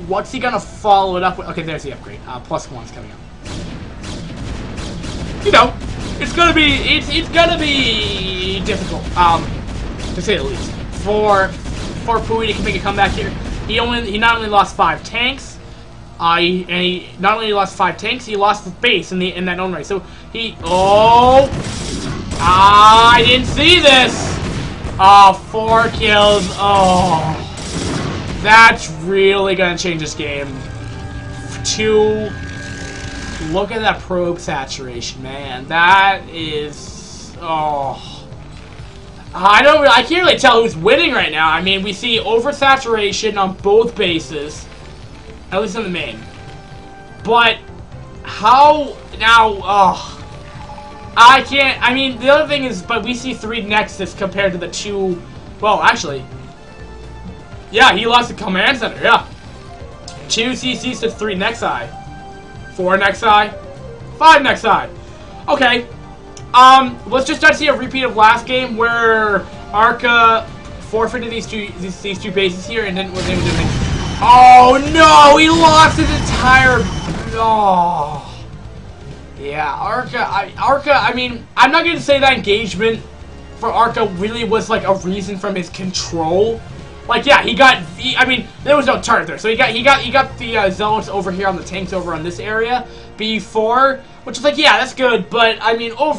what's he gonna follow it up with? Okay, there's the upgrade. +1's coming up. You know, it's gonna be difficult, to say the least, for Pui to make a comeback here. He not only lost 5 tanks, he not only lost 5 tanks, he lost the base in that own right. So I didn't see this. 4 kills. Oh, that's really gonna change this game. 2. Look at that probe saturation, man. That is, I can't really tell who's winning right now. I mean, we see oversaturation on both bases, at least on the main. But how now? I can't. I mean, the other thing is, but we see 3 Nexus compared to the 2. Well, actually, yeah, he lost the command center. Yeah, 2 CCs to 3 Nexi. 4 Nexi, 5 Nexi. Okay, let's just start to see a repeat of last game where Arca forfeited these two bases here and then was able to make. Oh no, he lost his entire. Oh, yeah, Arca. I mean, I'm not gonna say that engagement for Arca really was like a reason from his control. Like, yeah, I mean, there was no turret there, so he got the zealots over here on the tanks over on this area before, which is like, yeah, that's good, but I mean, overall.